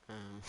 Um,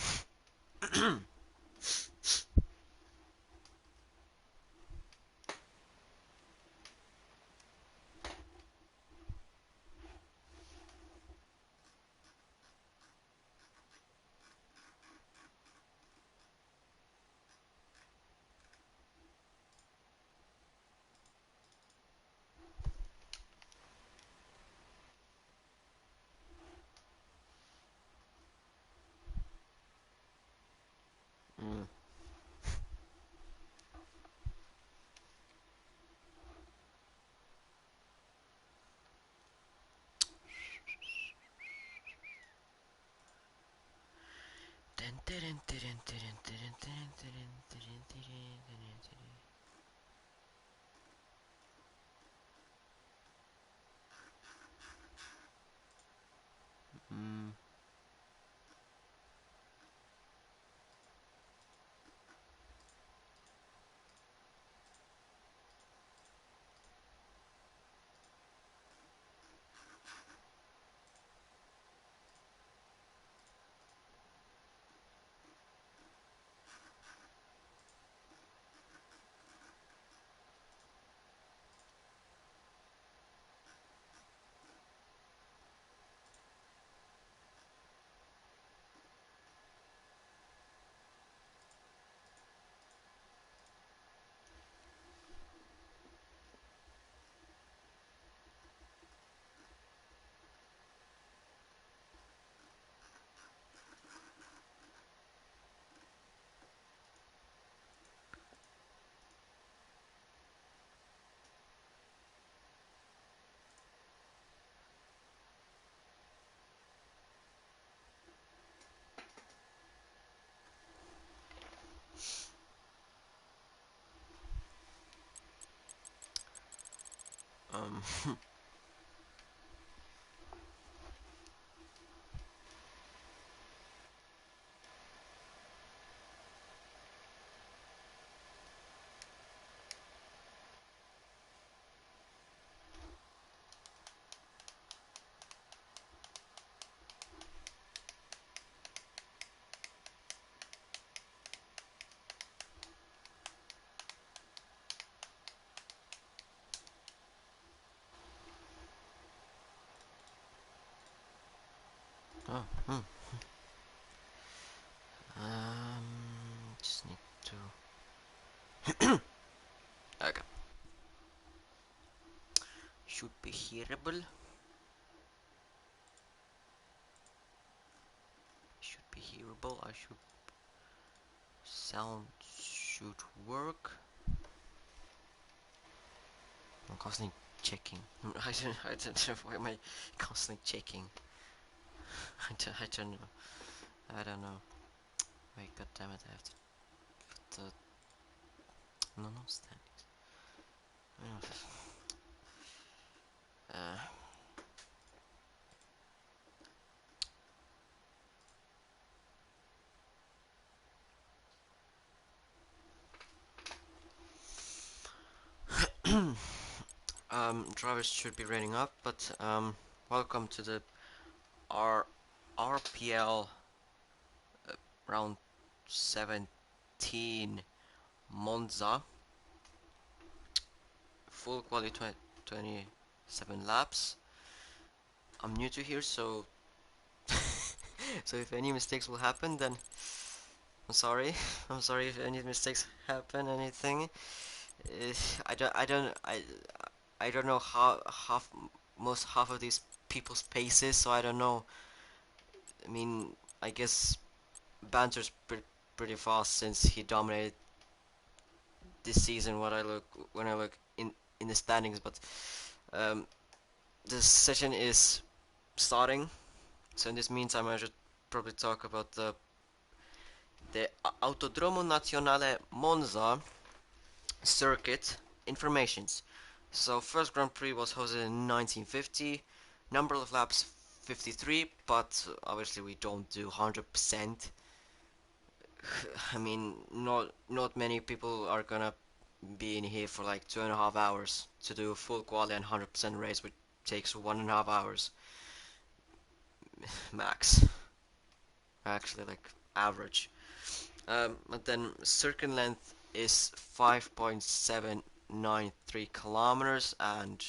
mm, mm. Um, oh, just need to. Okay, should be hearable. Should be hearable. I should sound should work. I'm constantly checking. I don't know why am I constantly checking. I don't know. I don't know. Wait, god damn it! I have to put the no standings. Uh, drivers should be rating up, but welcome to the R RPL round 17 Monza, full quality 27 laps. I'm new to here, so so if any mistakes will happen, then I'm sorry. I'm sorry if any mistakes happen. Anything. Uh, I don't know how half of these people's paces, so I don't know. I mean, I guess Banter's pretty fast since he dominated this season. What I look when I look in the standings, but um, this session is starting, so in this meantime I should probably talk about the Autodromo Nazionale Monza circuit informations. So first Grand Prix was hosted in 1950. Number of laps 53, but obviously we don't do 100%. I mean, not many people are gonna be in here for like 2.5 hours to do a full quali and 100% race, which takes 1.5 hours max. actually like average. But then circuit length is 5.793 kilometers, and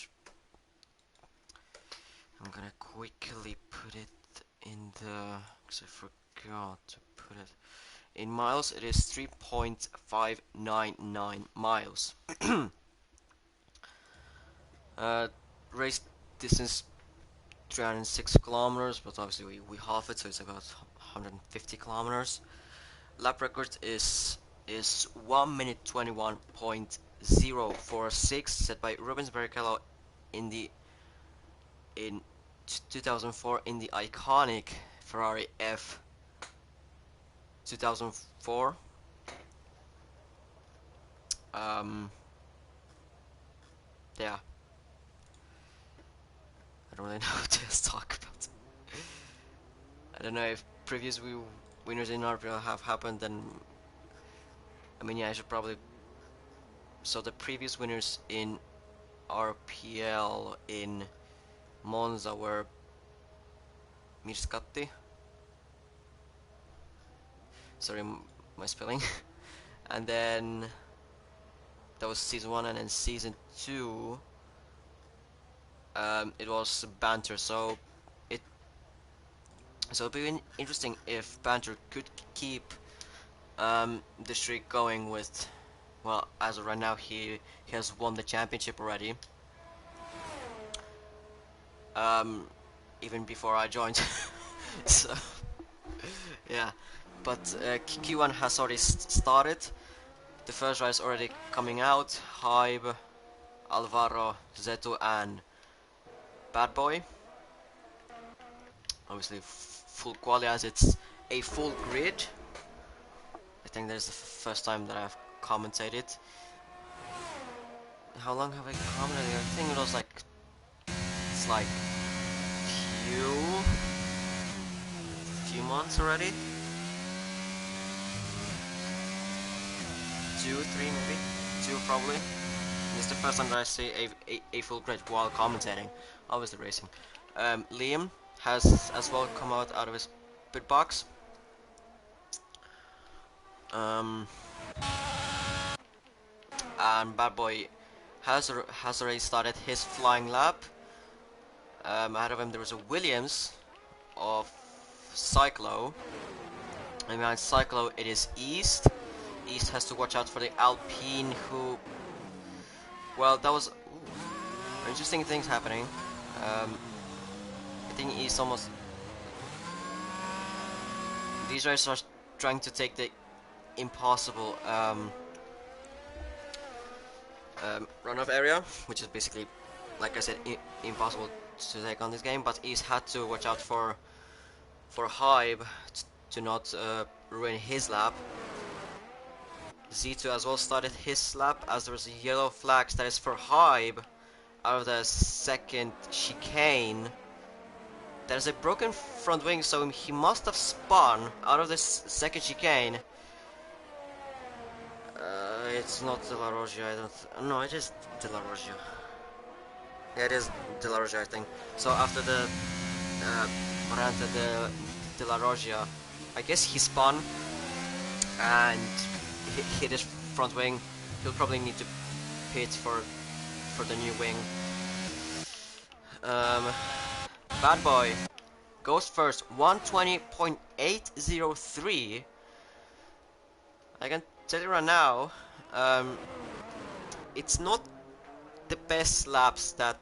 I'm gonna quickly put it in the, because I forgot to put it in miles. It is 3.599 miles. Race distance 306 kilometers, but obviously we half it, so it's about 150 kilometers. Lap record is 1 minute 21.046, set by Rubens Barrichello in the in 2004 in the iconic Ferrari F 2004. Yeah, I don't really know what to talk about. I don't know if previous winners in RPL have happened, then I mean, yeah, I should probably. So the previous winners in RPL in Monza were Mirscatti. Sorry, my spelling. And then that was season 1, and then season 2 it was Banter. It it'd be interesting if Banter could keep the streak going with, well, as of right now he has won the championship already. Even before I joined. So yeah, but Q1 has already started. The first race already coming out. Hybe, Alvaro, Zeto, and Bad Boy. Obviously, full quali as it's a full grid. I think that's the first time that I've commentated. How long have I commentated? I think it was like, it's like few months already. 2, 3 maybe? 2 probably. It's the first time that I see a full grid while commentating, obviously racing. Liam has as well come out of his pit box. And Bad Boy has already started his flying lap. Ahead of him there was a Williams of Cyclo. And behind Cyclo it is East. East has to watch out for the Alpine, who, well, that was interesting things happening. I think East almost, these guys are trying to take the impossible runoff area, which is basically, like I said, impossible to take on this game. But East had to watch out for Hybe to not ruin his lap. Z2 as well started his lap, as there was a yellow flag that is for Hybe out of the second chicane. There's a broken front wing, so he must have spun out of this second chicane. It's not De La Roggia, I don't. No, it is De La Roggia. Yeah, it is De La Roggia, I think. So after the Maranta de La Roggia, I guess he spun and hit his front wing. He'll probably need to pit for the new wing. Bad Boy goes first, 120.803. I can tell you right now, it's not the best laps that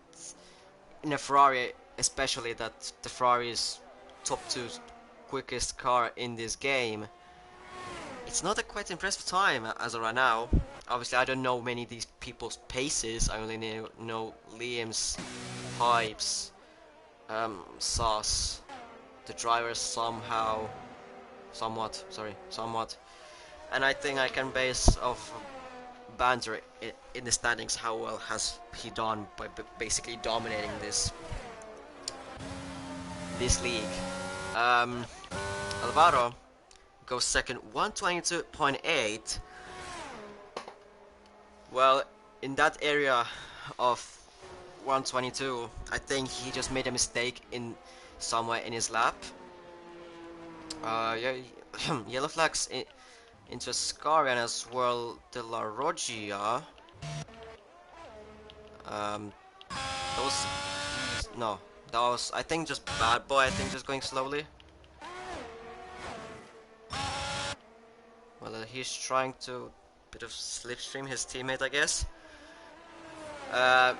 in a Ferrari, especially that the Ferrari is top 2 quickest car in this game. It's not a quite impressive time as of right now. Obviously, I don't know many of these people's paces. I only know Liam's, Hype's, Sauce, the drivers somewhat, and I think I can base off Banter in the standings how well has he done by basically dominating this league. Alvaro goes second, 122.8. Well, in that area of 122, I think he just made a mistake in somewhere in his lap. Yeah, yellow flags into Scarian as well. De La Roggia. Um, that was no, that was I think just bad boy. I think just going slowly. Well, he's trying to bit of slipstream his teammate, I guess. Uh,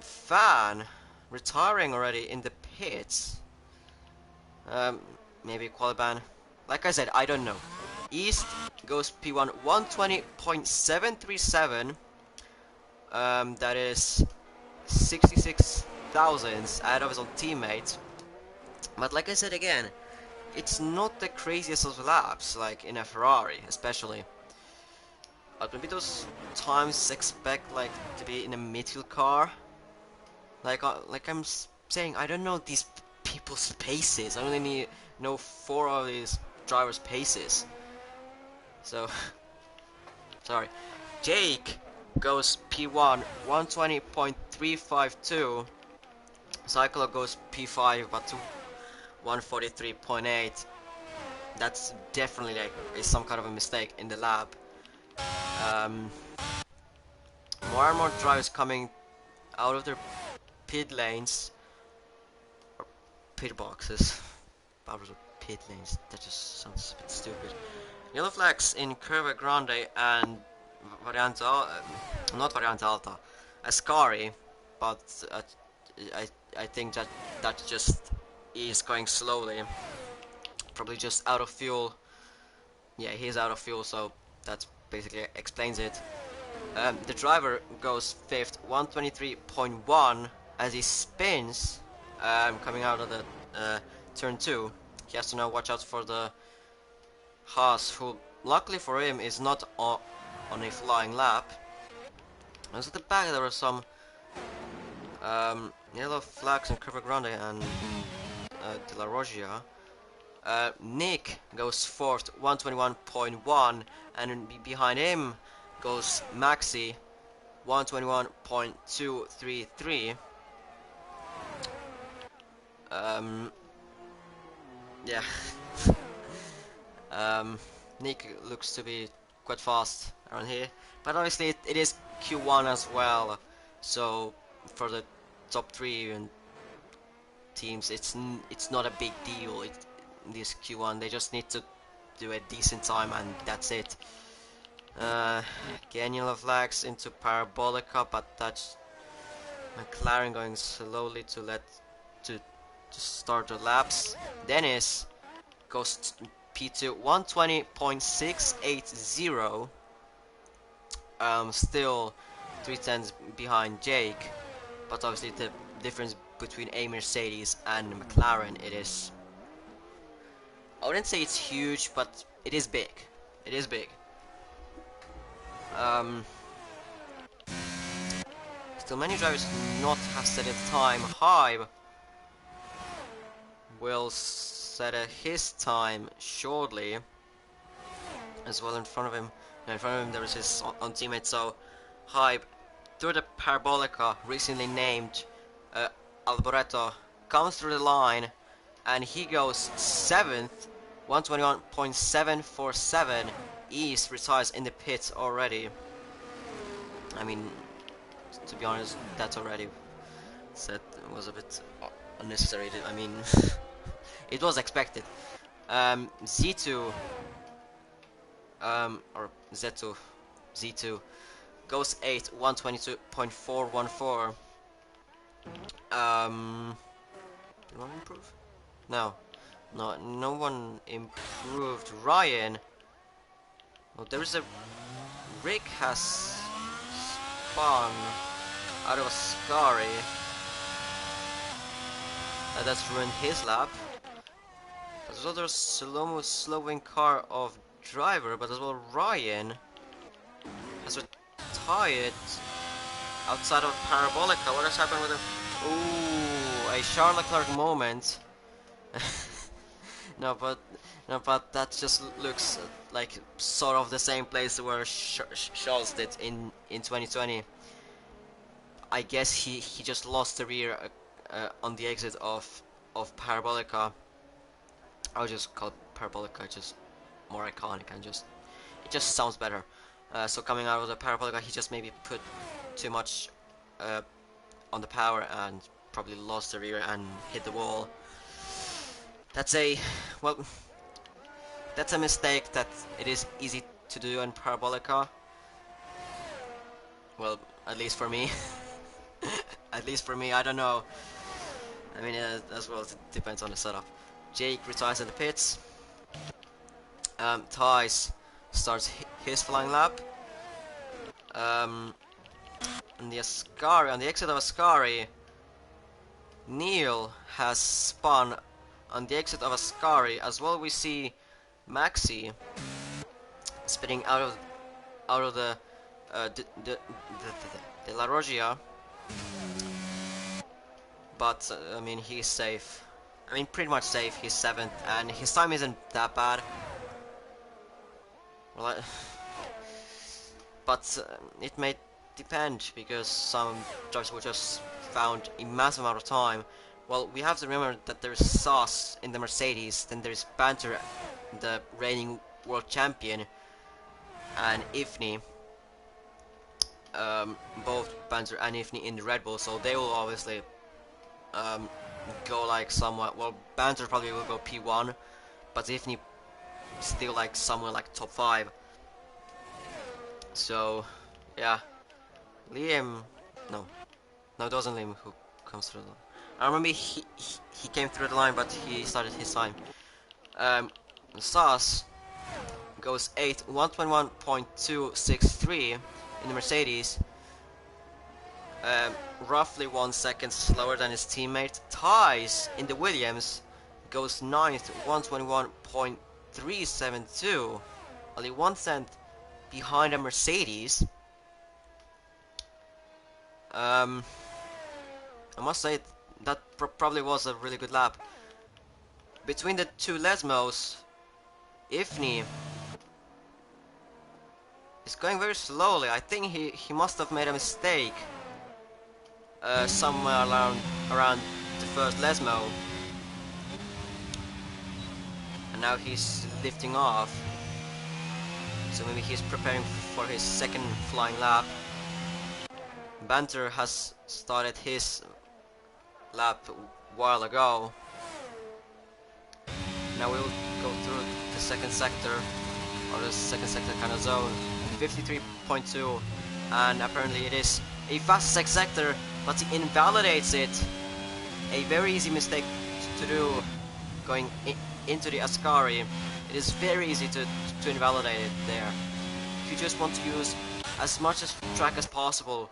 Fan retiring already in the pits. Um, maybe quali ban. Like I said, I don't know. East goes P1 120.737. That is 66 thousandths ahead of his own teammate. But like I said again, it's not the craziest of laps, like in a Ferrari, especially. But maybe those times expect like to be in a midfield car. Like I'm saying, I don't know these people's paces. I only know four of these drivers' paces. So sorry. Jake goes P1 120.352. Cyclo goes P5 but to 143.8. That's definitely like is some kind of a mistake in the lab. Um, more and more drivers coming out of their pit lanes or pit boxes. Out of pit lanes. That just sounds a bit stupid. Yellow flags in Curva Grande and Variante not Variante Alta, Ascari, but I think that just is going slowly. Probably just out of fuel. Yeah, he's out of fuel, so that basically explains it. The driver goes fifth, 123.1 as he spins, coming out of the turn 2. He has to now watch out for the Haas, who luckily for him is not on a flying lap. As at the back there were some yellow flags in Curva Grande and De La Roggia. Nick goes fourth, 121.1, and behind him goes Maxi, 121.233. Yeah. Nick looks to be quite fast around here, but obviously it is Q1 as well, so for the top 3 and teams it's not a big deal. This Q1 they just need to do a decent time and that's it. Again yellow flags into Parabolica, but that's McLaren going slowly to start the laps. Dennis goes P2 120.680. Still 3 tenths behind Jake, but obviously the difference between a Mercedes and McLaren it is. I wouldn't say it's huge, but it is big. It is big. Still, many drivers do not have set a time. Hybe will set his time shortly. As well in front of him. In front of him there is his own teammate. So Hybe, through the Parabolica, recently named Alboreto, comes through the line, and he goes 7th, 121.747. East retires in the pits already. I mean, to be honest, that already said was a bit unnecessary. I mean, it was expected. Z2 or Z2 goes 8th, 122.414. Did one improve? No, no one improved. Ryan. Well, there is a Rick has spun out of a Scary. That's ruined his lap. There's another slowing car of driver, but as well Ryan has retired outside of Parabolica. What has happened with him? Ooh, a Charles Leclerc moment. no, but that just looks like sort of the same place where Charles did in 2020. I guess he just lost the rear on the exit of Parabolica. I'll just call it Parabolica, just more iconic and just it just sounds better. So coming out of the Parabolica, he just maybe put too much on the power and probably lost the rear and hit the wall. That's a well, that's a mistake that it is easy to do in Parabolica. Well, at least for me. At least for me, I don't know. I mean, as well, it depends on the setup. Jake retires in the pits. Thijs starts his flying lap. On the Ascari, on the exit of Ascari, Neil has spun on the exit of Ascari. As well, we see Maxi spinning out of the De La Roggia, but I mean he's safe. I mean pretty much safe. He's 7th, and his time isn't that bad. Well, but it may depend because some drivers will just found a massive amount of time. Well, we have to remember that there's Sauce in the Mercedes, then there's Banter, the reigning world champion, and Ifni. Both Banter and Ifni in the Red Bull, so they will obviously go like somewhat. Well, Banter probably will go P1, but Ifni still like somewhere like top 5. So, yeah, Liam, no, it wasn't Liam who comes through the line. I remember he came through the line, but he started his time. Sauce goes 8th, 121.263 in the Mercedes. Roughly 1 second slower than his teammate. Thijs in the Williams goes 9th, 121.372, only 1 cent behind a Mercedes. I must say that probably was a really good lap. Between the two Lesmos, Ifni is going very slowly. I think he must have made a mistake somewhere around the first Lesmo, and now he's lifting off. So maybe he's preparing for his second flying lap. Banter has started his lap a while ago. Now we'll go through the second sector, or the second sector kind of zone, 53.2, and apparently it is a fast sector, but he invalidates it. A very easy mistake to do going into the Ascari. It is very easy to invalidate it there. You just want to use as much track as possible,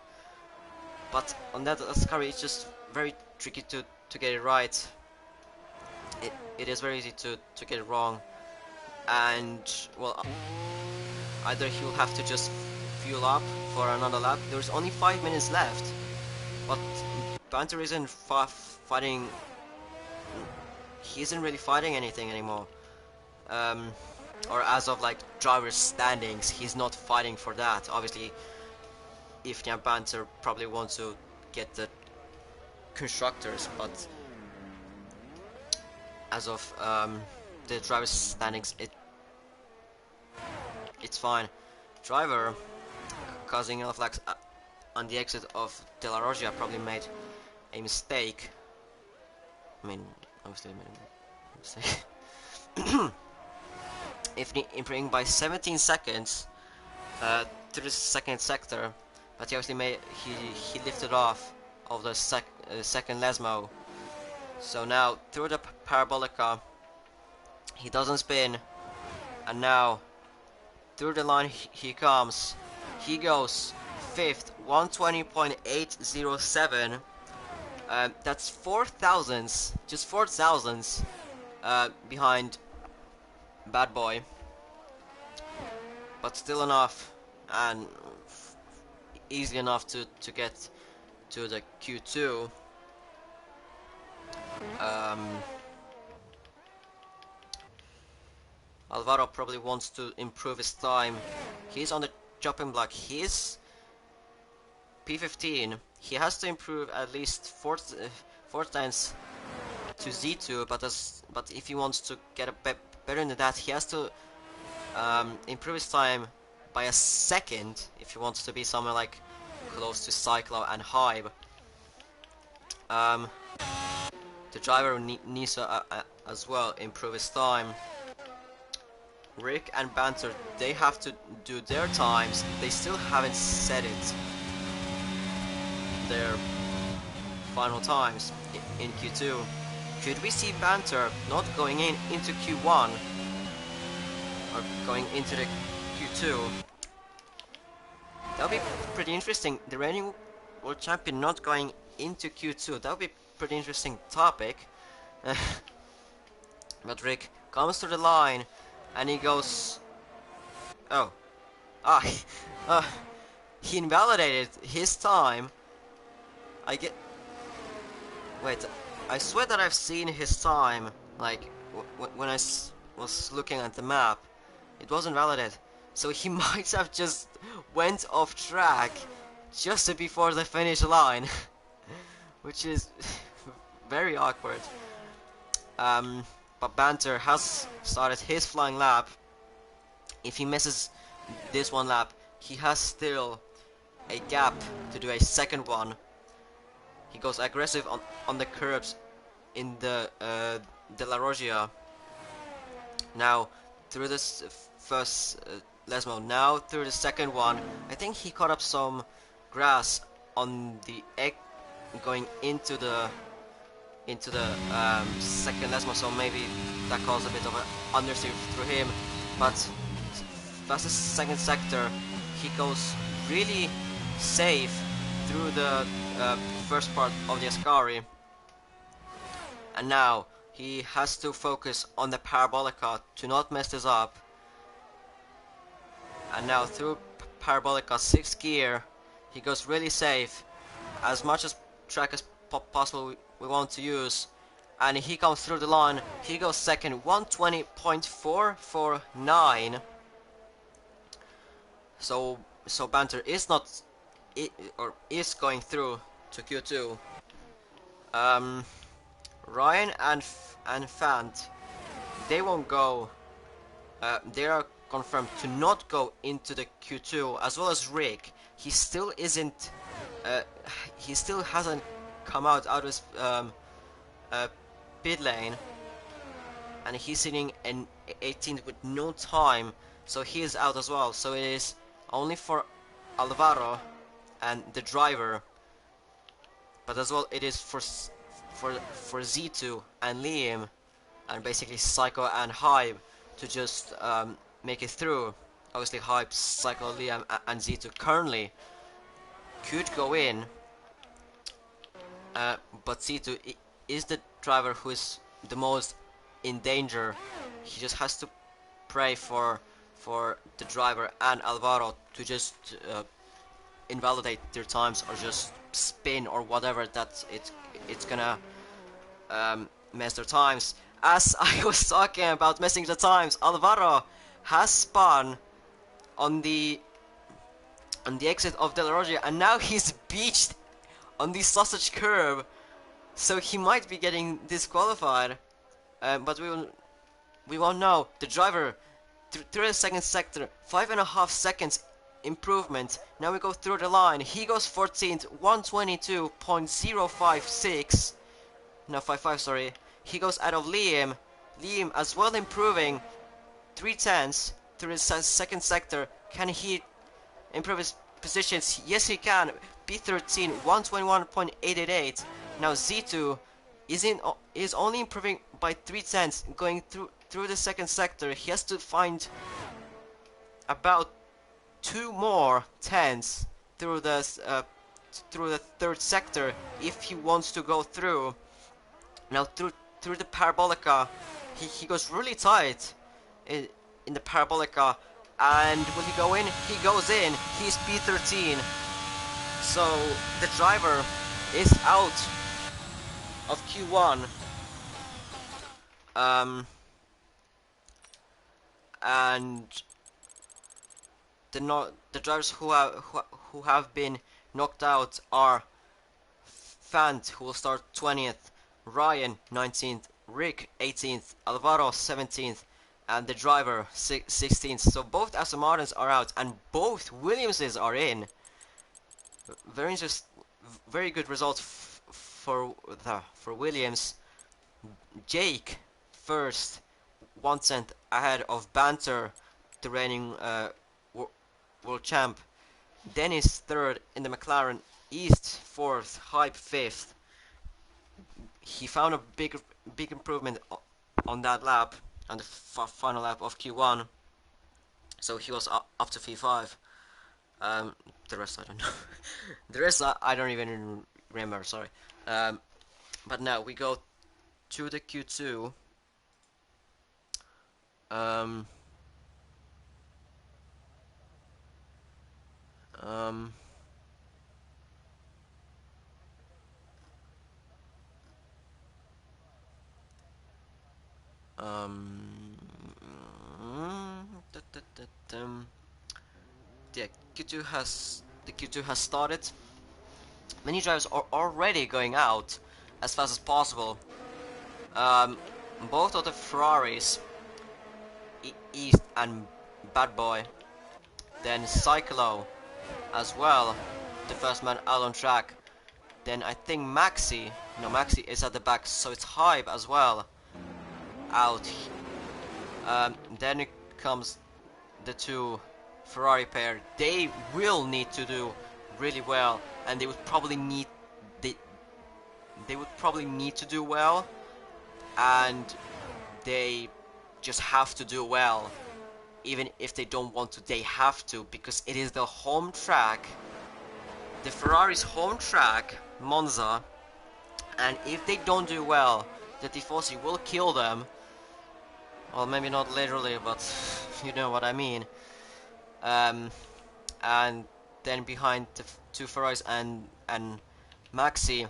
but on that Ascari it's just very tricky to get it right. It is very easy to get it wrong, and well, either he'll have to just fuel up for another lap. There's only 5 minutes left, but Banter isn't fighting. He isn't really fighting anything anymore. Or as of like driver's standings, he's not fighting for that. Obviously, Ifni and Banter probably want to get the constructors, but as of the driver's standings, it's fine. Driver causing enough lags on the exit of De La Roggia probably made a mistake. I mean, obviously made a mistake. Ifni improving by 17 seconds to the second sector, but he obviously he lifted off of the second Lesmo. So now through the Parabolica, he doesn't spin, and now through the line he comes. He goes 5th, 120.807. That's 4 thousandths, just 4 thousandths behind Bad Boy, but still enough, and easily enough to get to the Q2. Alvaro probably wants to improve his time. He's on the chopping block. He's P15. He has to improve at least 4 times to Z2, but if he wants to get better than that, he has to improve his time by a second if he wants to be somewhere like close to Cyclo and Hybe. The driver needs to as well improve his time. Rick and Banter, they have to do their times. They still haven't set it. Their final times in Q2. Could we see Banter not going into Q1 or going into the Q2? That would be pretty interesting. The reigning world champion not going into Q2. That would be a pretty interesting topic. But Rick comes to the line and he goes, oh, he invalidated his time. Wait, I swear that I've seen his time, like, when I was looking at the map. It wasn't validated. So he might have just went off track just before the finish line. Which is very awkward. But Banter has started his flying lap. If he misses this one lap, he has still a gap to do a second one. He goes aggressive on the curbs in the De La Roggia. Now through this first Lesmo, now through the second one, I think he caught up some grass on the egg going into the second Lesmo, so maybe that caused a bit of an understeer through him. But that's the second sector. He goes really safe through the first part of the Ascari, and now he has to focus on the Parabolica to not mess this up. And now through Parabolica 6th gear, he goes really safe, as much as track as possible we want to use, and he comes through the line. He goes second, 120.449. So Banter is not is going through to Q2. Ryan and Fant, they won't go. They are confirmed to not go into the Q2, as well as Rick. He still isn't. He still hasn't come out of his pit lane, and he's sitting in 18th with no time, so he is out as well. So it is only for Alvaro and the driver, but as well it is for Z2 and Liam, and basically Psycho and Hybe to just make it through. Obviously Hybe, Psycho, Liam and Z2 currently could go in, but Z2 is the driver who is the most in danger. He just has to pray for the driver and Alvaro to just invalidate their times, or just spin or whatever, that it's gonna mess their times. As I was talking about messing the times, Alvaro has spun on the exit of De La Roggia, and now he's beached on the sausage curb, so he might be getting disqualified. But we won't know. The driver through the second sector, 5.5 seconds improvement. Now we go through the line. He goes 14th, 122.056. No, 55, sorry. He goes out of Liam. Liam as well improving 3/10 through his second sector. Can he improve his positions? Yes, he can. B13, 121.888. Now Z2 is only improving by 3/10 going through the second sector. He has to find about 2 more tenths through the third sector if he wants to go through. Now through the Parabolica, he goes really tight in the Parabolica, and will he go in? He goes in. He's P13. So the driver is out of Q1. And the drivers who have been knocked out are Fant, who will start 20th, Ryan 19th, Rick 18th, Alvaro 17th, and the driver 16th. So both Aston Martins are out, and both Williamses are in. Very just, very good result for Williams. Jake first, 1 cent ahead of Banter, the reigning world champ. Dennis third in the McLaren. East fourth. Hype fifth. He found a big improvement on that lap, on the final lap of Q1. So he was up to P5. The rest I don't know. The rest I don't even remember. Sorry. But now we go to the Q2. Um, um, um, yeah, Q2 has started. Many drivers are already going out as fast as possible. Um, both of the Ferraris, East and Bad Boy, then Cyclo as well, the first man out on track. Then I think Maxi is at the back, so it's Hype as well out. Then it comes the two Ferrari pair. They will need to do really well, and they would probably need to do well, and they just have to do well. Even if they don't want to, they have to, because it is the home track, the Ferrari's home track, Monza, and if they don't do well, the Tifosi will kill them. Well, maybe not literally, but you know what I mean. And then behind the two Ferraris and Maxi,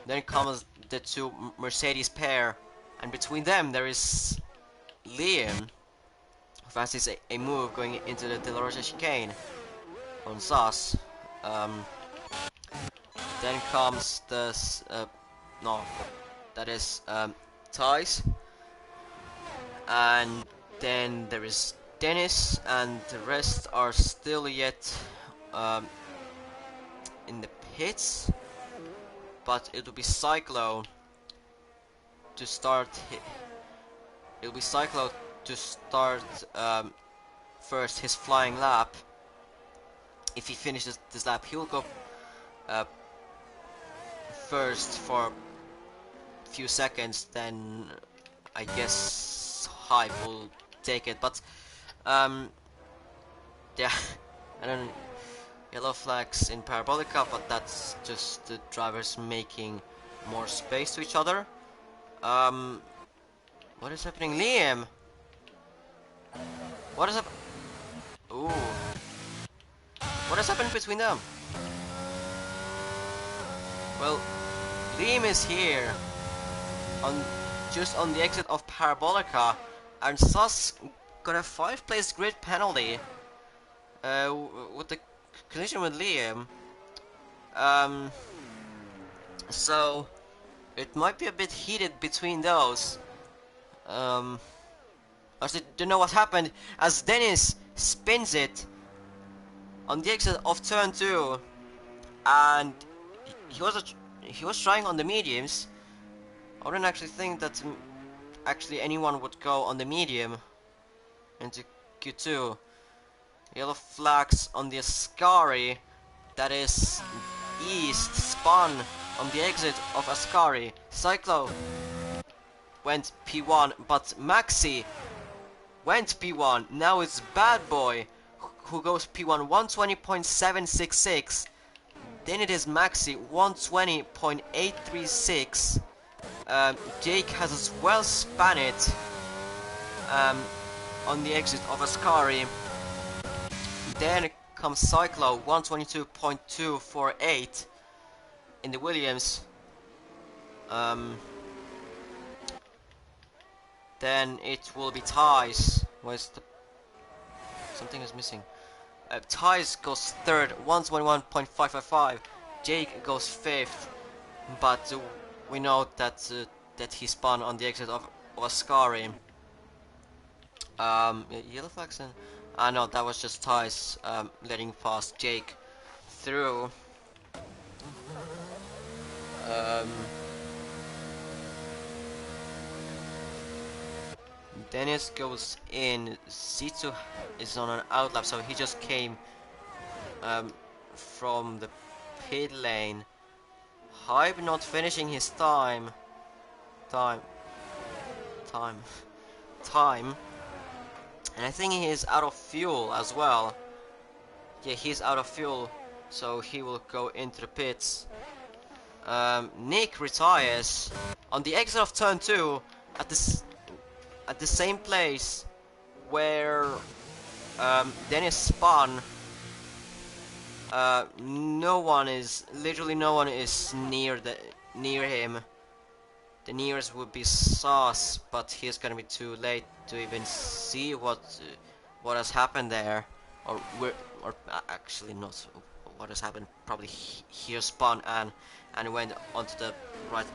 then comes the two Mercedes pair, and between them there is Liam, who fancies a move going into the De La Rocha chicane on Sass. Then comes the Thais, and then there is Dennis, and the rest are still yet in the pits, but it'll be Cyclo to start. It'll be Cyclo to start first his flying lap. If he finishes this lap, he'll go first for a few seconds. Then I guess Hype will take it, but yeah, I don't. Yellow flags in Parabolica, but that's just the drivers making more space to each other. What is happening, Liam? What is up? Ooh, what has happened between them? Well, Liam is here just on the exit of Parabolica, and Sus got a 5-place grid penalty with the collision with Liam. So it might be a bit heated between those. I don't know what happened as Dennis spins it on the exit of turn 2, and he was trying on the mediums. I wouldn't actually think that actually anyone would go on the medium into Q2. Yellow flags on the Ascari, that is East, spun on the exit of Ascari. Cyclo went P1, but Maxi went P1. Now it's Bad Boy who goes P1, 120.766. Then it is Maxi, 120.836. Jake has as well spun it on the exit of Ascari. Then comes Cyclo, 122.248 in the Williams. Then it will be Ties. Where's the... Something is missing. Ties goes third, 121.555. Jake goes fifth, but we know that that he spun on the exit of Ascari. Yellow flags and no, that was just Tice letting past Jake through. Dennis goes in. Zito is on an outlap, so he just came from the pit lane. Hype not finishing his time. And I think he is out of fuel as well. Yeah, he's out of fuel, so he will go into the pits. Nick retires on the exit of turn 2 at the same place where Dennis spun. Literally no one is near him. The nearest would be Sauce, but he's gonna be too late to even see what has happened there, or actually not what has happened. Probably he spun and went onto the right,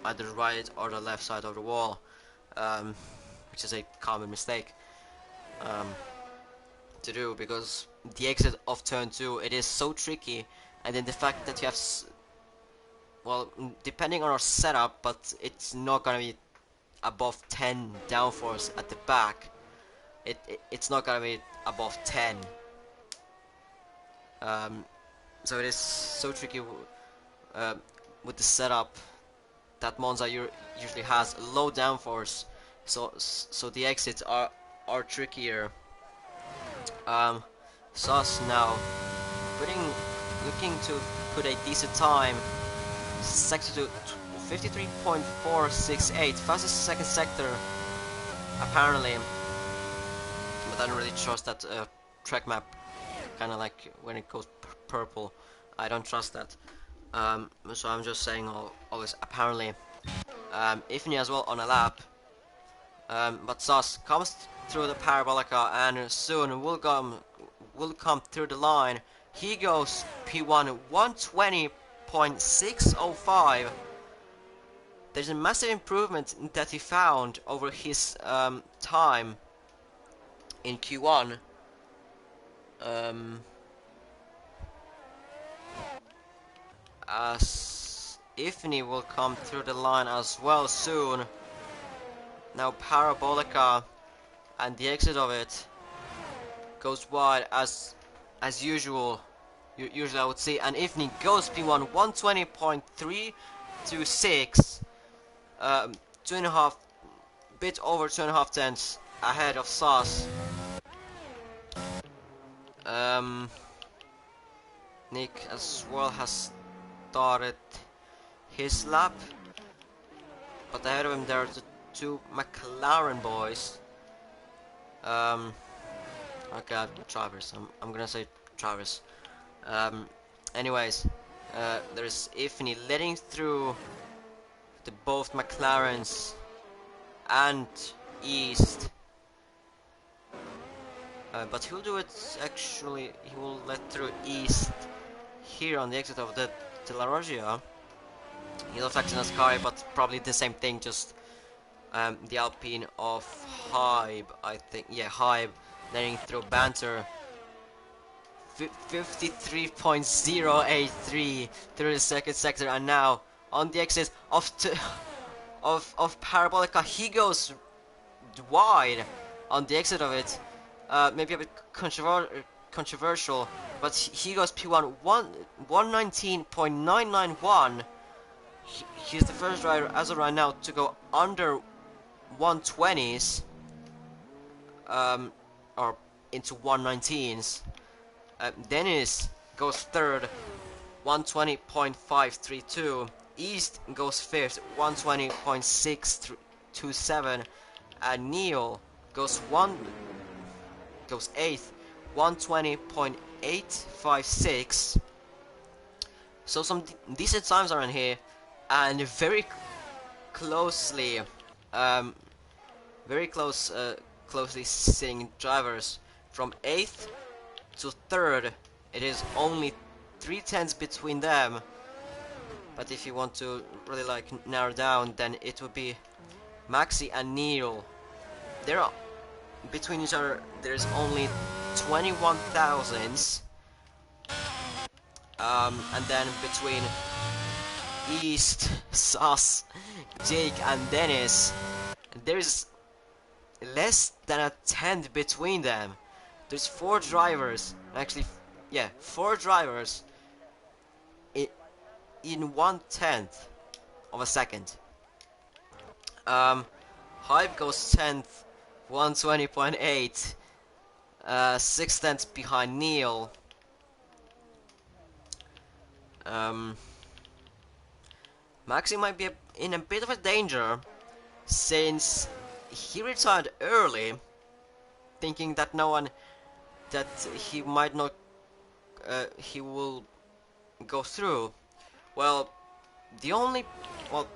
either right or the left side of the wall, which is a common mistake to do, because the exit of turn 2, it is so tricky, and then the fact that you have well, depending on our setup, but it's not gonna be above 10 downforce at the back. It's not gonna be above 10. So it is so tricky with the setup that Monza usually has low downforce. So the exits are trickier. Sauce now looking to put a decent time. Sector to 53.468, fastest second sector apparently, but I don't really trust that track map. Kind of like when it goes purple, I don't trust that. So I'm just saying always apparently. Ifni as well on a lap, but Sauce comes through the Parabolica and soon will come through the line. He goes P1 120.605. There's a massive improvement that he found over his time in Q1. As Ifni will come through the line as well soon. Now Parabolica and the exit of it goes wide as usual. Usually I would say, and Ifni goes P1 120.326, 2.5, bit over 2.5 tenths ahead of Sauce. Nick as well has started his lap, but ahead of him there are the two McLaren boys. Okay, Travis. I'm gonna say Travis. Anyways, there's Ifni letting through both McLarens and East, but he'll do it actually. He will let through East here on the exit of the La Roggia. He'll flex in Ascari, but probably the same thing, just the Alpine of Hybe, I think. Yeah, Hybe letting through Banter. 53.083 through the second sector, and now on the exit of Parabolica, he goes wide on the exit of it. Maybe a bit controversial, but he goes P1 119.991. He's the first rider as of right now to go under 120s, or into 119s. Dennis goes third, 120.532. East goes fifth, 120.627. And Neil goes eighth, 120.856. So some decent times around here, and very closely, closely sitting drivers from 8th to 3rd. It is only 3 tenths between them. But if you want to really like narrow down, then it would be Maxi and Neil. There are between each other. There's only 21 thousandths. And then between East, Sus, Jake, and Dennis, there's less than a tenth between them. There's 4 drivers, actually, yeah, 4 drivers in 1/10 of a second. Hype goes 10th, 120.8, 6 tenths behind Neil. Maxi might be in a bit of a danger since he retired early, thinking that that he might not, he will go through. Well, the only, well,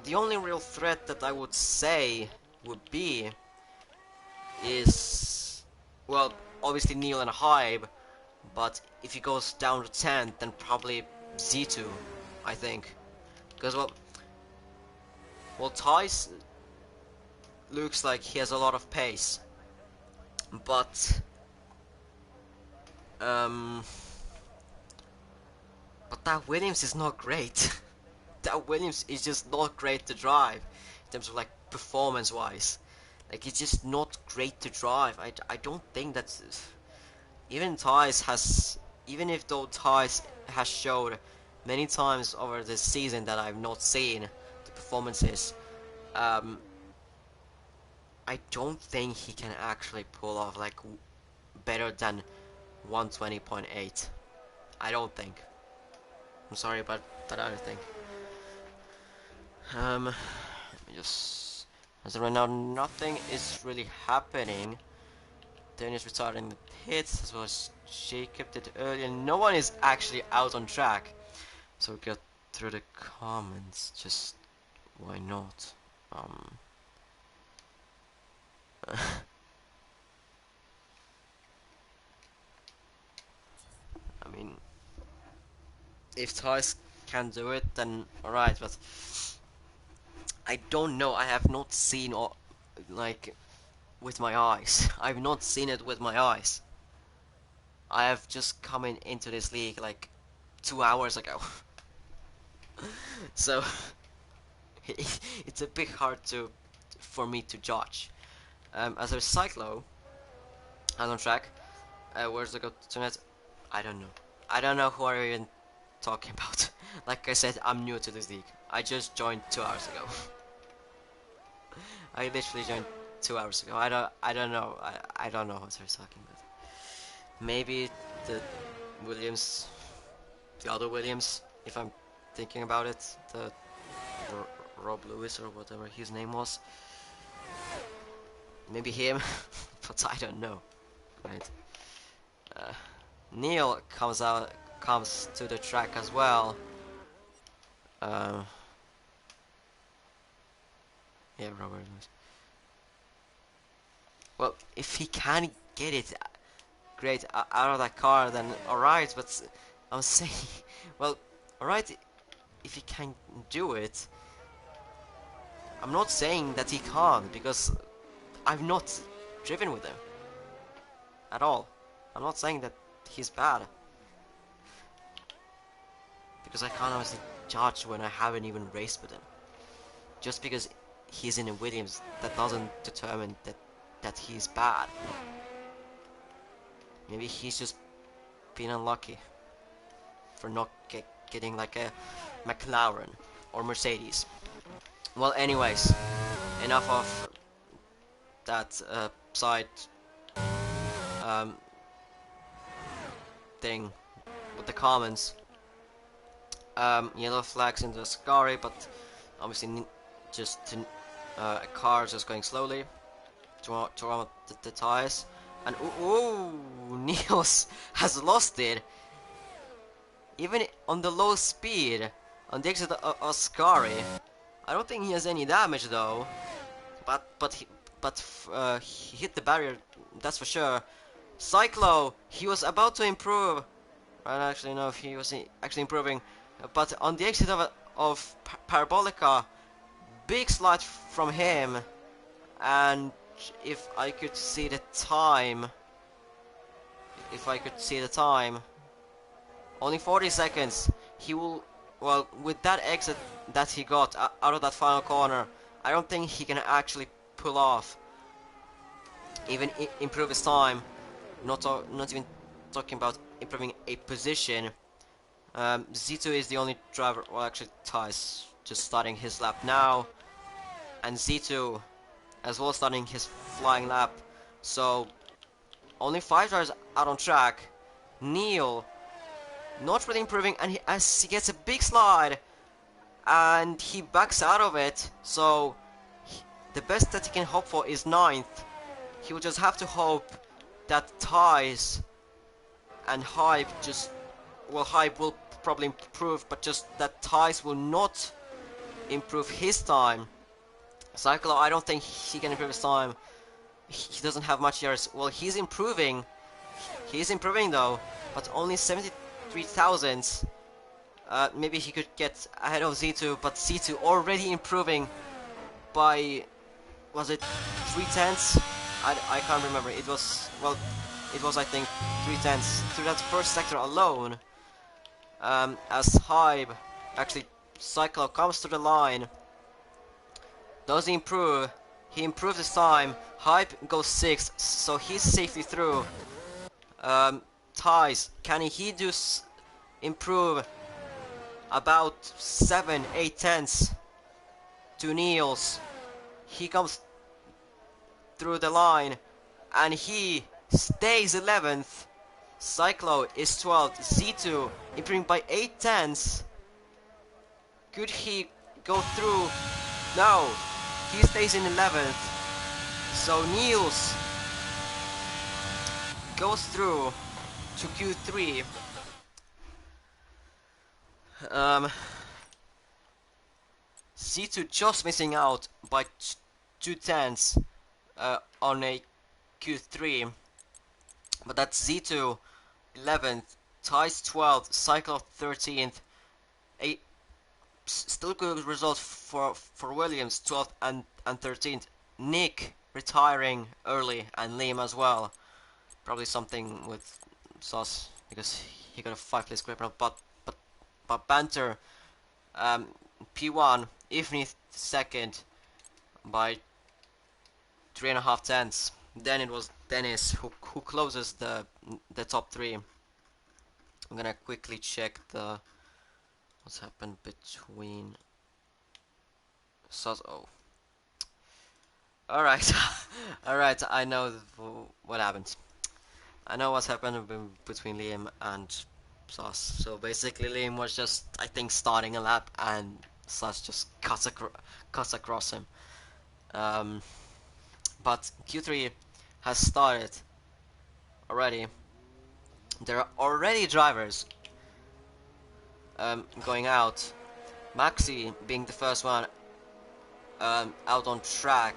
the only real threat that I would say would be is, well, obviously Neil and Hybe, but if he goes down to 10, then probably Z2, I think. Because, well, Tice looks like he has a lot of pace, but that Williams is not great. That Williams is just not great to drive in terms of like performance-wise. Like it's just not great to drive. I don't think that's even Tice has, even if though Tice has showed many times over this season that I've not seen the performances. I don't think he can actually pull off like better than 120.8. I don't think. I'm sorry, but I don't think. Let me just. As of right now, nothing is really happening. Dennis retired in the pits as well as Jacob did earlier. No one is actually out on track. So we go through the comments. Just why not? I mean, if Tice can do it, then alright, but I don't know. I have not seen all, like, with my eyes. I've not seen it with my eyes. I have just come into this league like 2 hours ago. So it's a bit hard for me to judge. As a Cyclo, as on track, where's the go to net? I don't know. I don't know who are you even talking about. Like I said, I'm new to this league. I just joined 2 hours ago. I literally joined 2 hours ago. I don't know. I don't know what they're talking about. Maybe the Williams, the other Williams, if I'm thinking about it, the Rob Lewis or whatever his name was. Maybe him, but I don't know. Right. Neil comes to the track as well. Yeah, Robert Lewis. Well, if he can get it great out of that car, then alright, but I'm saying, well, alright, if he can do it, I'm not saying that he can't, because I've not driven with him at all. I'm not saying that he's bad, because I can't honestly judge when I haven't even raced with him. Just because he's in a Williams, that doesn't determine that he's bad. Maybe he's just been unlucky for not getting like a McLaren or Mercedes. Well, anyways, enough of that side thing with the comments. Yellow flags into the Scary, but obviously just a car just going slowly to run out the tires. And ooh, Niels has lost it. Even on the low speed, on the exit of Ascari. I don't think he has any damage though. But he hit the barrier, that's for sure. Cyclo, he was about to improve. I don't actually know if he was actually improving. But on the exit of Parabolica, big slide from him, and if I could see the time, only 40 seconds. He will, well, with that exit that he got out of that final corner, I don't think he can actually pull off, even improve his time. Not even talking about improving a position. Z2 is the only driver, well, actually Ty's just starting his lap now, and Z2 as well starting his flying lap. So only 5 drivers out on track. Neil not really improving, and as he gets a big slide and he backs out of it, so the best that he can hope for is 9th. He will just have to hope that Ties and Hype just, well, Hype will probably improve, but just that Ties will not improve his time. Cyclo, I don't think he can improve his time. He doesn't have much years. Well, he's improving though, but only 73 thousandths. Maybe he could get ahead of Z2, but Z2 already improving by, was it 3/10? I can't remember. It was, well, it was, I think, 3/10 through that first sector alone. As Hybe, actually, Cyclo comes to the line. Does he improve? He improves his time. Hype goes 6th, so he's safely through. Ties, can he do improve about 7-8 tenths to Niels? He comes through the line, and he stays 11th. Cyclo is 12th. Z2 improving by 8 tenths. Could he go through? No, he stays in 11th. So Niels goes through to Q3. Z2 just missing out by 2 tenths on a Q3. But that's Z2 11th, Ties 12th, Cyclo 13th. A still good result for Williams, 12th and 13th. Nick retiring early, and Liam as well. Probably something with Sauce because he got a 5th place grip, but Banter P1, Ifni second by 3.5 tenths. Then it was Dennis who closes the top 3. I'm gonna quickly check what's happened between Sauce. Oh, all right, all right. I know what happened. I know what's happened between Liam and Sauce. So basically, Liam was just, I think, starting a lap, and Sauce just cuts across him. But Q3 has started already. There are already drivers going out. Maxi being the first one out on track.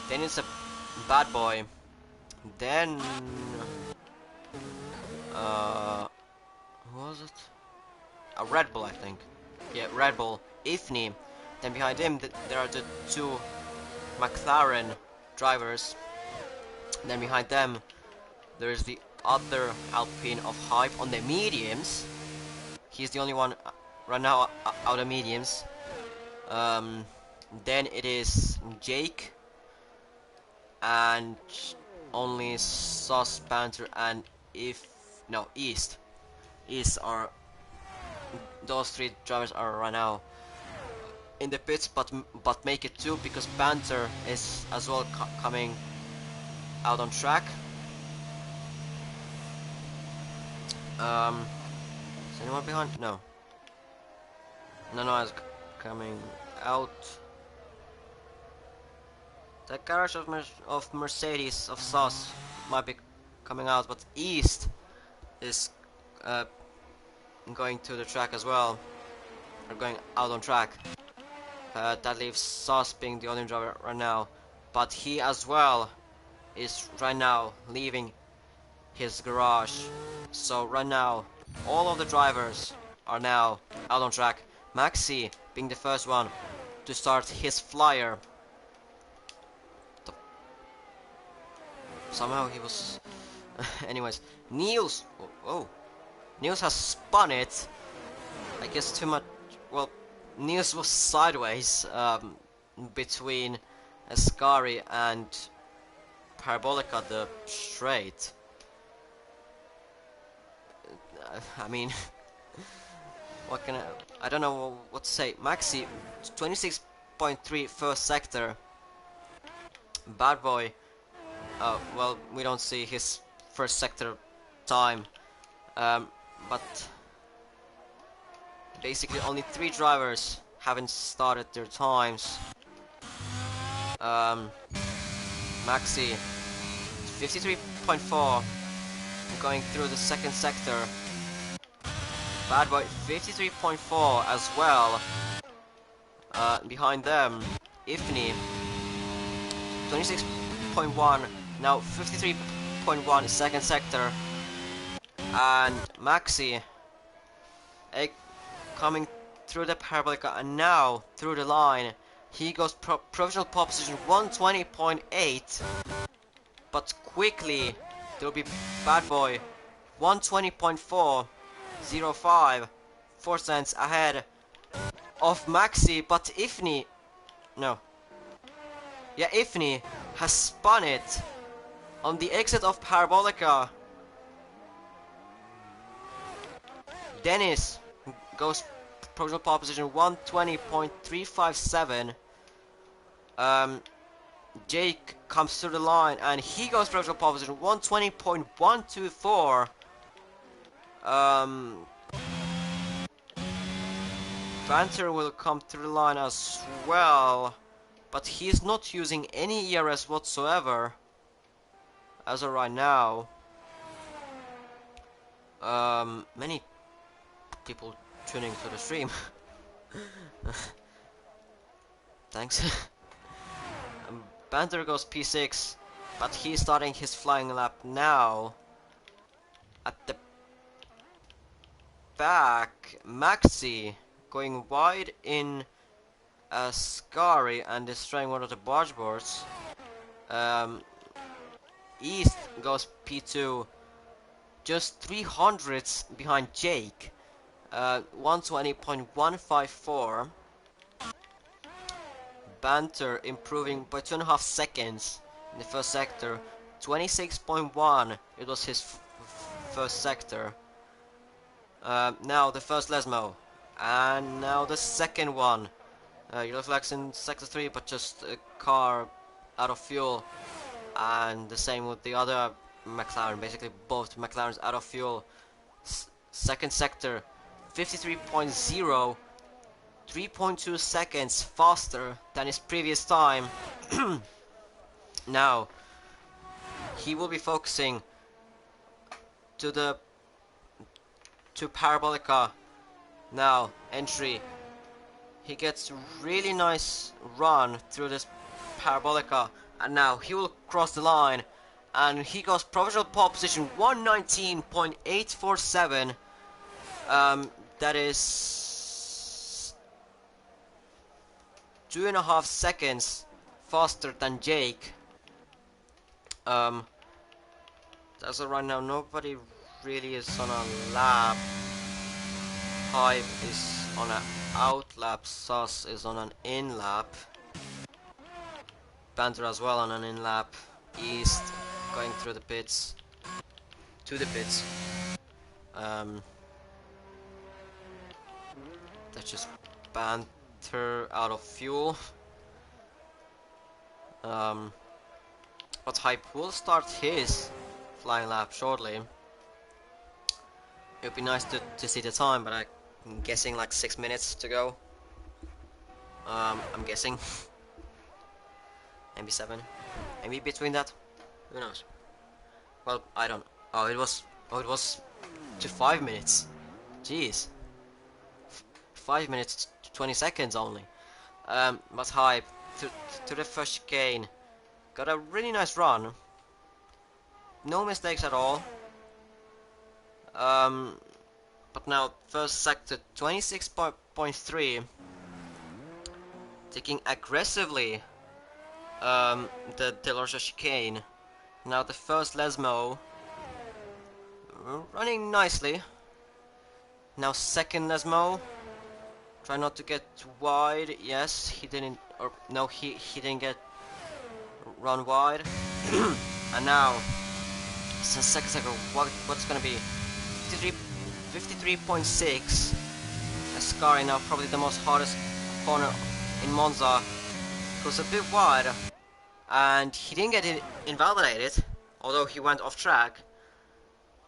Then it's a bad boy. Then who was it? A Red Bull, I think. Yeah, Red Bull. Ifni. Then behind him there are the 2 McLaren drivers. Then behind them there is the other Alpine of Hype on the mediums. He's the only one right now out of mediums. Then it is Jake and only Sauce, Banter, and East are, those 3 drivers are right now in the pits, but make it 2 because Banter is as well coming out on track. Is anyone behind? No, is coming out. The garage of Mercedes of Sauce might be coming out, but East is going to the track as well, or going out on track. That leaves Sauce being the only driver right now, but he as well is right now leaving his garage. So right now, all of the drivers are now out on track. Maxi being the first one to start his flyer. Somehow he was... Anyways, Niels... Oh, Niels has spun it. I guess too much... Well, Niels was sideways between Ascari and Parabolica, the straight. I mean... What can I don't know what to say. Maxi, 26.3 first sector. Bad Boy, well, we don't see his first sector time, but basically only 3 drivers haven't started their times. Maxi, 53.4, going through the second sector. Bad Boy 53.4 as well. Behind them, Ifni 26.1, now 53.1 second sector, and Maxi coming through the Parabolica and now through the line. He goes provisional pole position 120.8, but quickly there will be Bad Boy 120.4. 0.5, 4 cents ahead of Maxi, but Ifni, no, yeah, Ifni has spun it on the exit of Parabolica. Dennis goes provisional pole position 120.357. Jake comes through the line and he goes provisional pole position 120.124. Banter will come through the line as well, but he's not using any ERS whatsoever as of right now. Many people tuning to the stream. Thanks. Banter goes P6, but he's starting his flying lap now. At the back, Maxi going wide in Ascari and destroying one of the barge boards. East goes P2, just 300ths behind Jake, 120.154. Banter improving by 2.5 seconds in the first sector, 26.1. It was his first sector. Now the first Lesmo, and now the second one. Yellow flags in sector 3, but just a car out of fuel, and the same with the other McLaren. Basically, both McLarens out of fuel. Second sector, 53.0, 3.2 seconds faster than his previous time. Now he will be focusing to Parabolica. Now entry, he gets really nice run through this Parabolica, and now he will cross the line and he goes provisional pole position 119.847. That is 2.5 seconds faster than Jake. As of right now, nobody really is on a lap. Hype is on an out lap, Sus is on an in lap. Banter as well on an in lap. East going through the pits, to the pits. That's just Banter out of fuel. But Hype will start his flying lap shortly. It would be nice to see the time, but I'm guessing like 6 minutes to go. I'm guessing. Maybe 7. Maybe between that. Who knows? Well, I don't. Oh, it was to 5 minutes. Jeez. 5 minutes, 20 seconds only. But Hype to the first chicane. Got a really nice run. No mistakes at all. But now first sector 26.3, taking aggressively the De La Rocha chicane. Now the first Lesmo running nicely. Now second Lesmo, try not to get wide. Yes, he didn't, or no, he didn't get run wide. And now since second sector, what's gonna be 53.6. Ascari now probably the most hardest corner in Monza, goes a bit wide, and he didn't get it invalidated, although he went off track,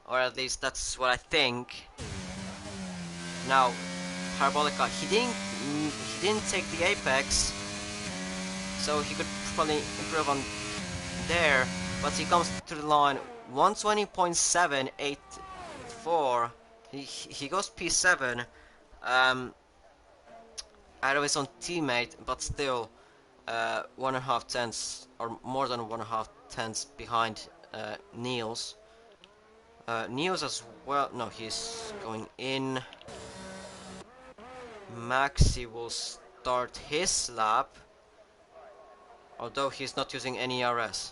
or at least that's what I think. Now Parabolica, he didn't take the apex, so he could probably improve on there, but he comes to the line 120.784. He goes P7 out of his own teammate, but still 1.5 tenths or more than 1.5 tenths behind Niels. Niels as well. No, he's going in. Maxi will start his lap, although he's not using any RS.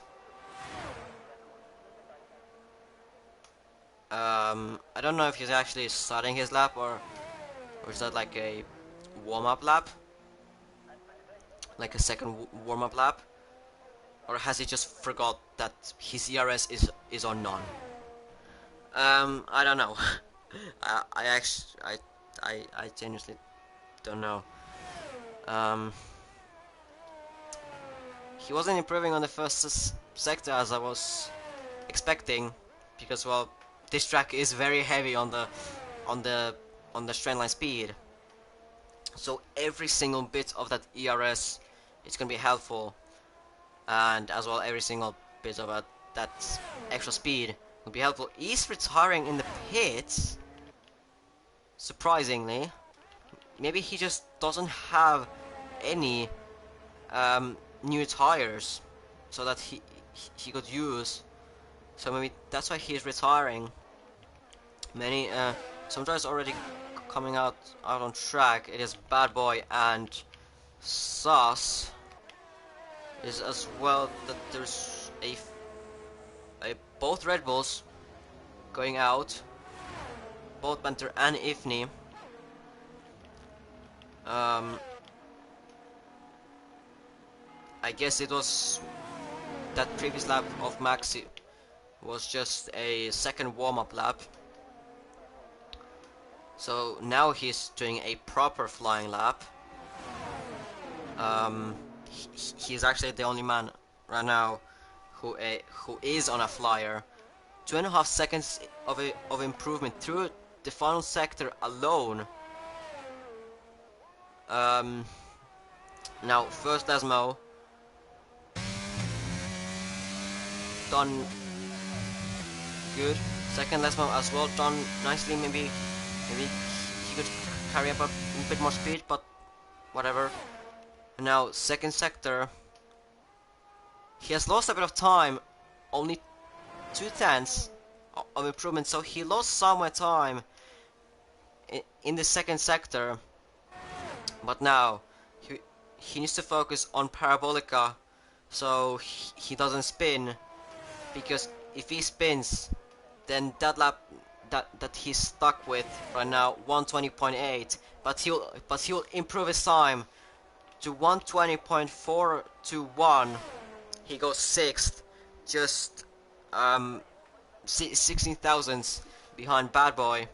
I don't know if he's actually starting his lap or is that like a warm-up lap, like a second warm-up lap, or has he just forgot that his ERS is on none? I don't know. I genuinely don't know. He wasn't improving on the first sector as I was expecting, because well, this track is very heavy on the straight line speed. So every single bit of that ERS is gonna be helpful, and as well every single bit of that extra speed will be helpful. He's retiring in the pits, surprisingly. Maybe he just doesn't have any new tires, so that he could use. So maybe that's why he's retiring. Many some drivers already coming out on track. It is Bad Boy and Sauce. Is as well that there's a both Red Bulls going out, both Banter and Ifni. I guess it was that previous lap of Maxi was just a second warm-up lap. So now he's doing a proper flying lap. He's actually the only man right now who is on a flyer. 2.5 seconds of improvement through the final sector alone. Now first Desmo done good. Second Lesmo as well done nicely. Maybe he could carry up a bit more speed, but whatever. Now second sector, he has lost a bit of time, only 2 tenths of improvement, so he lost some more time in the second sector. But now he needs to focus on Parabolica, so he doesn't spin, because if he spins, then that lap that he's stuck with right now, 120.8, but he'll improve his time to 120.421. He goes 6th, just 16 thousandths behind Bad Boy.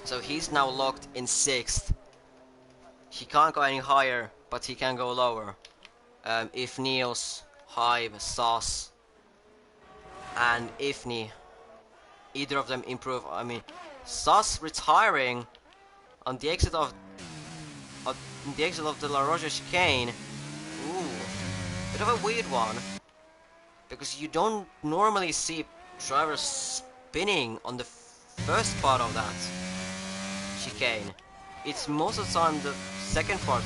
So he's now locked in 6th. He can't go any higher, but he can go lower. If Niels, Hive, Sauce, and Ifni, either of them improve. I mean, Sauce retiring on the exit of the La Roja chicane. Ooh, bit of a weird one, because you don't normally see drivers spinning on the first part of that chicane. It's most of the time the second part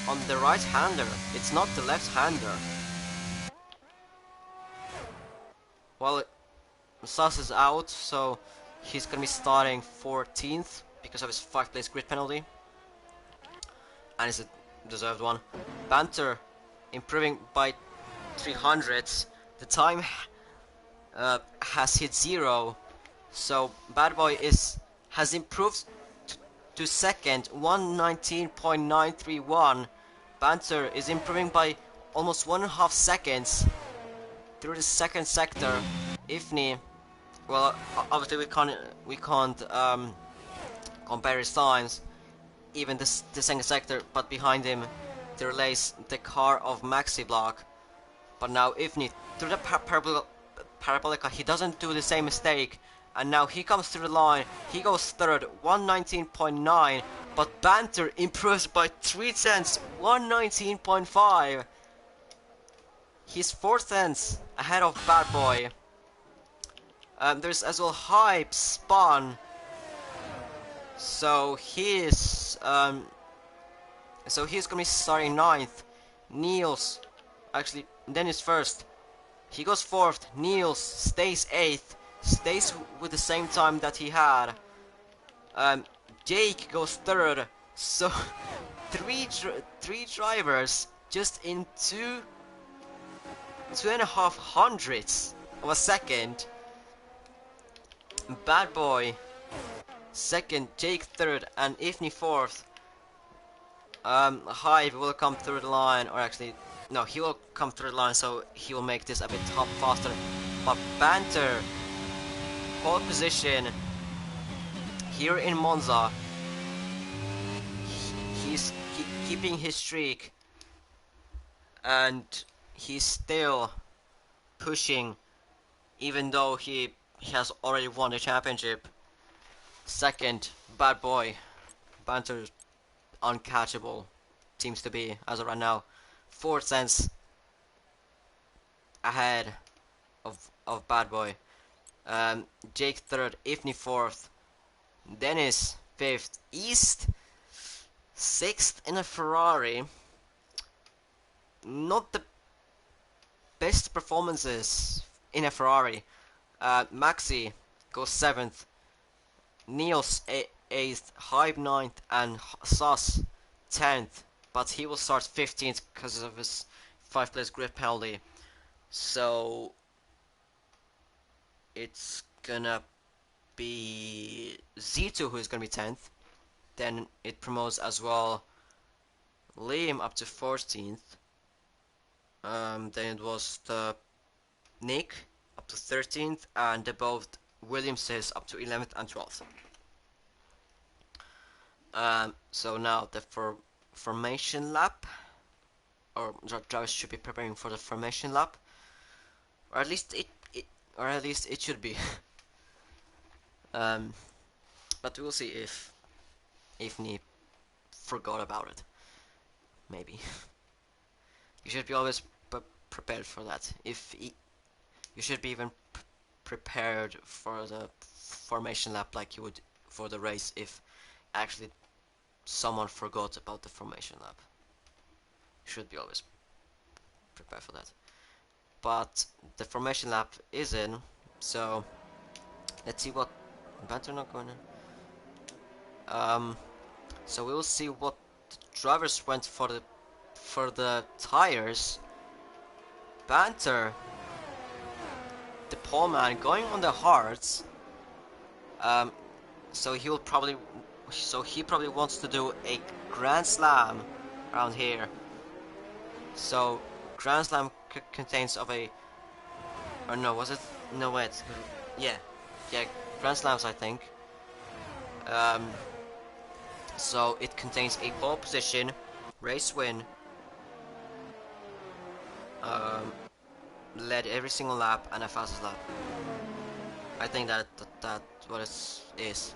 on the right-hander. It's not the left-hander. Well, Sauce is out, so He's gonna be starting 14th because of his 5-place grid penalty, and it's a deserved one. Banter improving by 300s. The time has hit 0, so Bad Boy has improved to second, 119.931. Banter is improving by almost 1.5 seconds through the second sector. Ifni, well, obviously we can't compare his times, even the second sector, but behind him there lays the car of Maxi Block. But now Ifni through the Parabolica, he doesn't do the same mistake, and now he comes through the line. He goes third, 119.9, but Banter improves by 3 tenths, 119.5. He's 4 tenths ahead of Bad Boy. There's as well Hype Spawn. So he's gonna be starting 9th. Niels, actually, Dennis first. He goes 4th. Niels stays 8th. Stays with the same time that he had. Jake goes 3rd. So three drivers just in 2.5 hundredths of a second. Bad Boy 2nd, Jake 3rd, and Ifni 4th. Hive will come through the line, or actually, no, he will come through the line, so he will make this a bit faster. But Banter, pole position here in Monza. He's keeping his streak, and he's still pushing, even though he has already won the championship. 2nd, Bad Boy. Banter uncatchable, seems to be as of right now. 4 cents ahead of Bad Boy. Jake 3rd, Ifni 4th, Dennis 5th, East 6th in a Ferrari. Not the best performances in a Ferrari. Maxi goes 7th, Niels 8th, Hype 9th, and Sus 10th. But he will start 15th because of his 5-place grid penalty. So it's gonna be Z2 who is gonna be 10th. Then it promotes as well Liam up to 14th. Then it was the Nick up to 13th, and the both Williamses up to 11th and 12th. So now the formation lap, or drivers should be preparing for the formation lap, or at least it should be. But we'll see if Ifni forgot about it. Maybe you should be always prepared for that. You should be even prepared for the formation lap like you would for the race if actually someone forgot about the formation lap. You should be always prepared for that. But the formation lap is in, so let's see what Banter not going in. So we will see what the drivers went for the tires. Banter, the pole man, going on the hards. So he probably wants to do a Grand Slam around here. So Grand Slam contains of a, or no, was it? No, wait. Yeah, Grand Slams, I think. So it contains a pole position, race win, led every single lap, and a fastest lap. I think that what it is,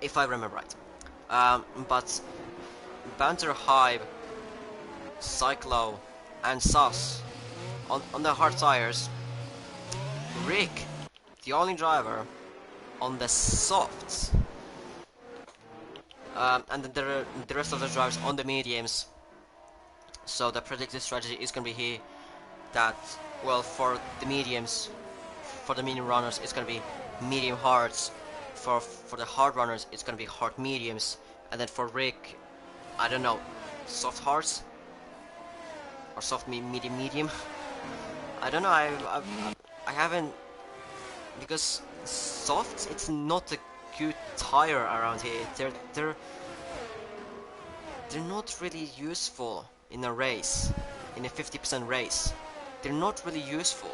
if I remember right. But Banter, Hive, Cyclo, and Sus on the hard tires. Rick, the only driver on the softs, and the rest of the drivers on the mediums. So the predicted strategy is going to be here that, well, for the medium runners, it's going to be medium hards. For the hard runners, it's gonna be hard mediums, and then for Rick, I don't know, soft hards or soft medium. I don't know. I haven't, because softs, it's not a good tire around here. They're not really useful in a race, in a 50% race. They're not really useful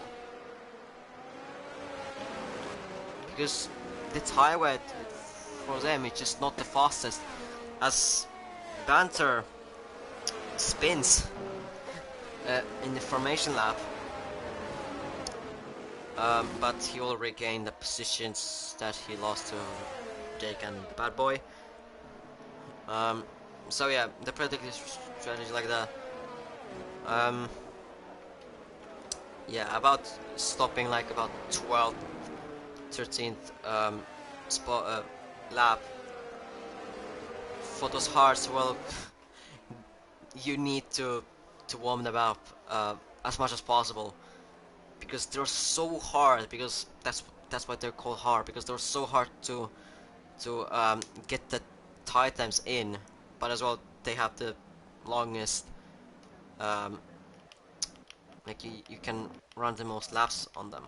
because the tire weight for them is just not the fastest. As Banter spins in the formation lap, but he will regain the positions that he lost to Jake and Bad Boy. So yeah, the predictive strategy like that. Yeah, about stopping like about 12th, 13th spot lap. For those hards, well, you need to warm them up as much as possible, because they're so hard. Because that's why they're called hard, because they're so hard to get the tire times in, but as well they have the longest, like you can run the most laps on them.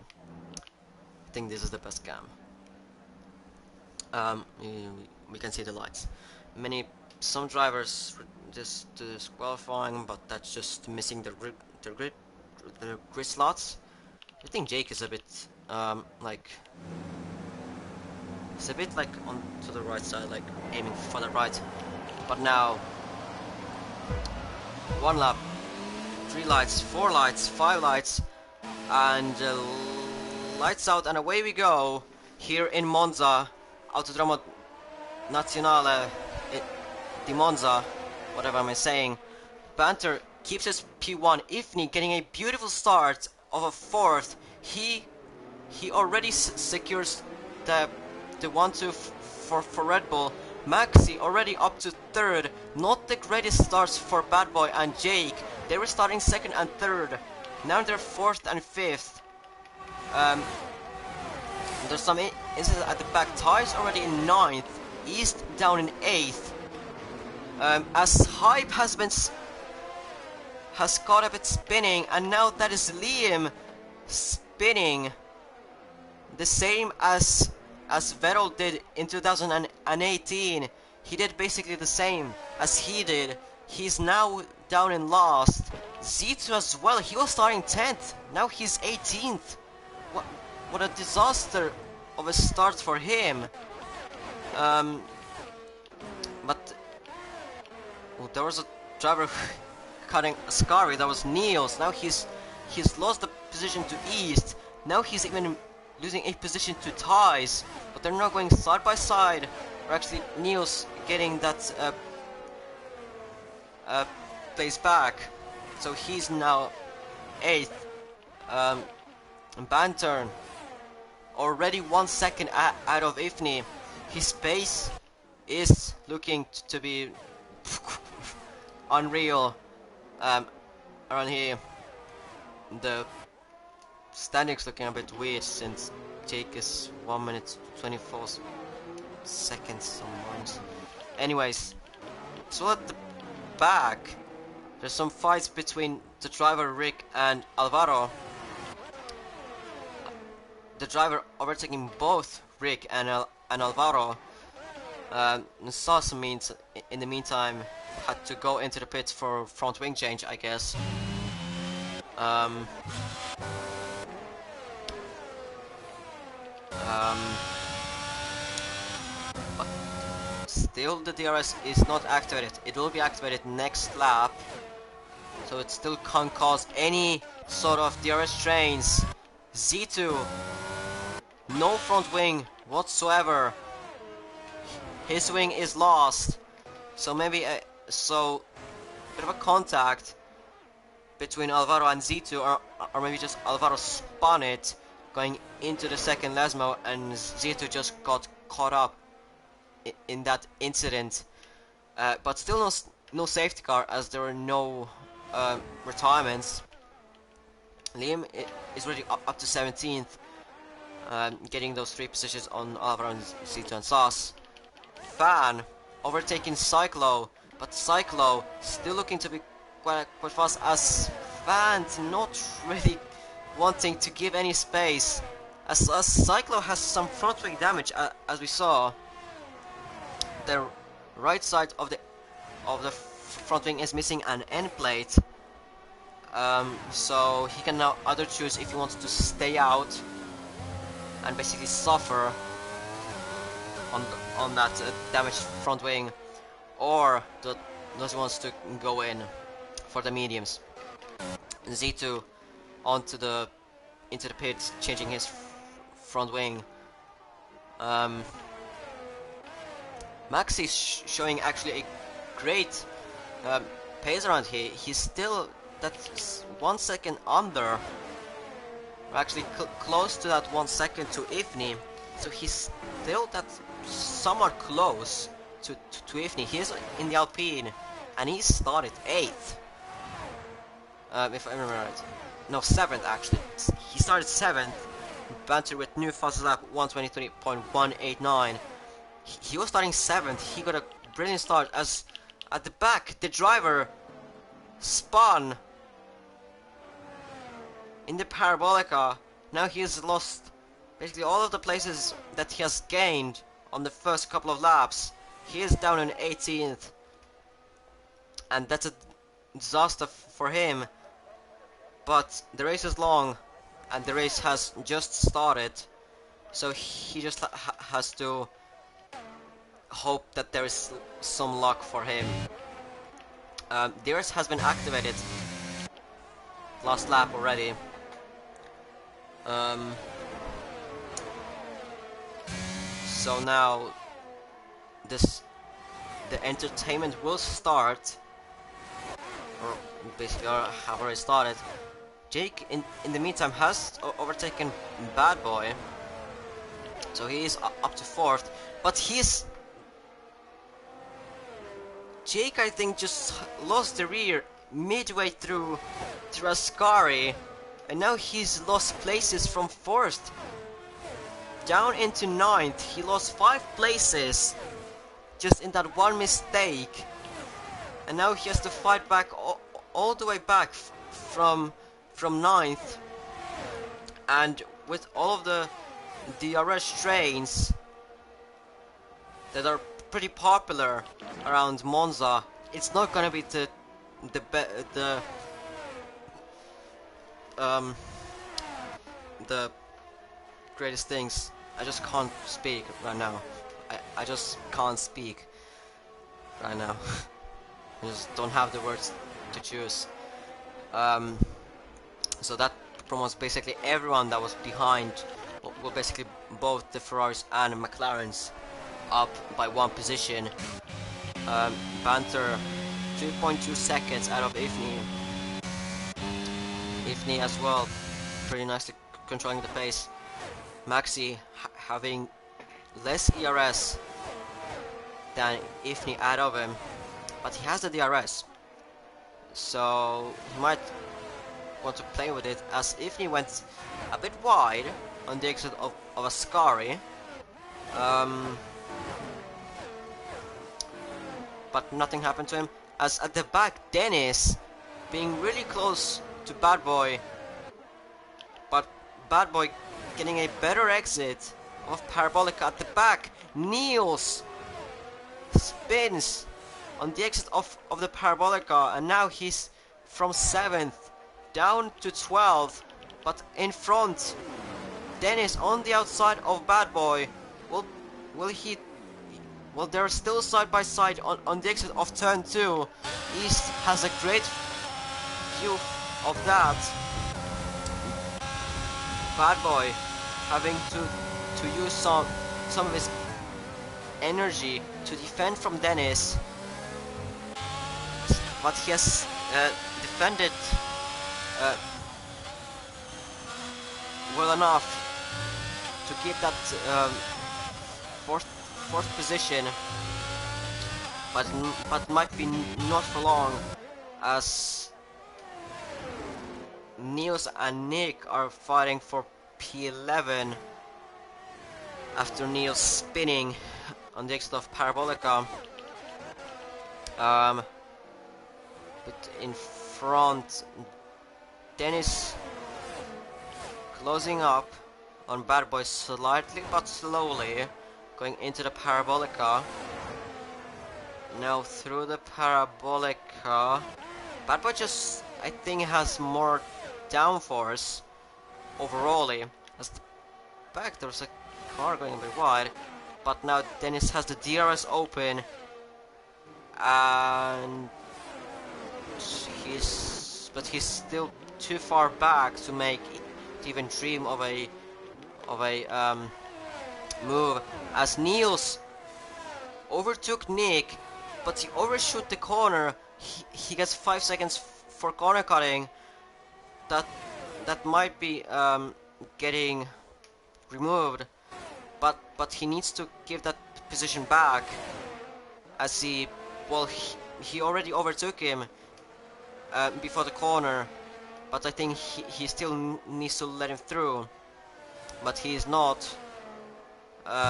I think this is the best cam. We can see the lights. Some drivers just do this qualifying, but that's just missing the grid slots. I think Jake is a bit like, it's a bit like on to the right side, like aiming for the right. But now, 1 lap, 3 lights, 4 lights, 5 lights, and lights out, and away we go here in Monza, Autodromo Nazionale di Monza, whatever am I saying. Banter keeps his P1. Ifni getting a beautiful start of a 4th. He already secures the 1-2 for Red Bull. Maxi already up to 3rd. Not the greatest starts for Bad Boy and Jake. They were starting 2nd and 3rd. Now they're 4th and 5th. There's some incidents at the back. Ty's already in 9th. East down in 8th. As Hype has caught up at spinning, and now that is Liam spinning the same as Vettel did in 2018. He did basically the same as he did. He's now down in last. Z2 as well. He was starting 10th. Now he's 18th. What a disaster of a start for him. But there was a driver cutting Ascari. That was Niels. Now he's lost the position to East. Now he's even losing a position to Ties. But they're not going side by side. Or actually, Niels getting that place back. So he's now 8th. Banter already 1 second out of Ifni. His pace is looking to be unreal around here. The standings looking a bit weird since Jake is 1 minute 24 seconds sometimes. Anyways, so at the back there's some fights between the driver Rick and Alvaro. The driver overtaking both Rick and Alvaro. Sauce means in the meantime had to go into the pits for front wing change, I guess. But still the DRS is not activated. It will be activated next lap, so it still can't cause any sort of DRS trains. Z2, no front wing whatsoever. His wing is lost, so maybe bit of a contact between Alvaro and Z2, or maybe just Alvaro spun it going into the second Lesmo, and Z2 just got caught up in that incident. But still no safety car, as there were no retirements. Liam is already up to 17th. getting those 3 positions on Alvaro and Zito and Sauce. Fan overtaking Cyclo, but Cyclo still looking to be quite fast, as Fan not really wanting to give any space, as Cyclo has some front wing damage, as we saw. The right side of the front wing is missing an end plate, so he can now either choose if he wants to stay out and basically suffer on that damaged front wing, or does he wants to go in for the mediums. Z2 into the pit, changing his front wing. Maxi showing actually a great pace around here. He's still that 1 second under, or actually close to that 1 second to Ifni. So he's still that somewhat close to Ifni. He's in the Alpine, and he started 8th. If I remember right. No, 7th actually. He started 7th. Banter with new fastest lap 123.189. He was starting 7th. He got a brilliant start, as at the back the driver spun in the Parabolica. Now he has lost basically all of the places that he has gained on the first couple of laps. He is down in 18th, and that's a disaster for him. But the race is long, and the race has just started, so he just has to hope that there is some luck for him. DRS has been activated last lap already. So now the entertainment will start, or basically have already started. Jake in the meantime has overtaken Bad Boy, so he is up to 4th, but Jake, I think, just lost the rear midway through Ascari, and now he's lost places from 4th down into 9th. He lost 5 places just in that one mistake, and now he has to fight back all the way back from 9th, and with all of the DRS trains that are pretty popular around Monza, it's not gonna be the greatest things. I just can't speak right now. I just can't speak right now. I just don't have the words to choose. So that promotes basically everyone that was behind, well, basically both the Ferraris and McLarens, up by 1 position. Banter 3.2 seconds out of Ifni. Ifni as well, pretty nicely controlling the pace. Maxi having less ERS than Ifni out of him, but he has the DRS, so he might want to play with it, as Ifni went a bit wide on the exit of Ascari. But nothing happened to him, as at the back Dennis being really close to Bad Boy, but Bad Boy getting a better exit of Parabolica at the back. Niels spins on the exit of the Parabolica, and now he's from 7th down to 12th, but in front Dennis on the outside of Bad Boy. Will he? Well, they're still side by side on the exit of turn 2. East has a great view of that. Bad Boy having to use some of his energy to defend from Dennis, but he has defended well enough to keep that fourth position, but might be not for long, as Niels and Nick are fighting for P11 after Neil spinning on the exit of Parabolica. But in front, Dennis closing up on Bad Boy slightly but slowly, going into the Parabolica. Now through the Parabolica. Bad Boy just, I think, has more downforce overall. As the back, there's a car going a bit wide, but now Dennis has the DRS open, and he's still too far back to even dream of a move. As Niels overtook Nick, but he overshoot the corner. He gets 5 seconds for corner cutting. That might be getting removed, but he needs to give that position back, as he already overtook him before the corner, but I think he still needs to let him through, but he is not.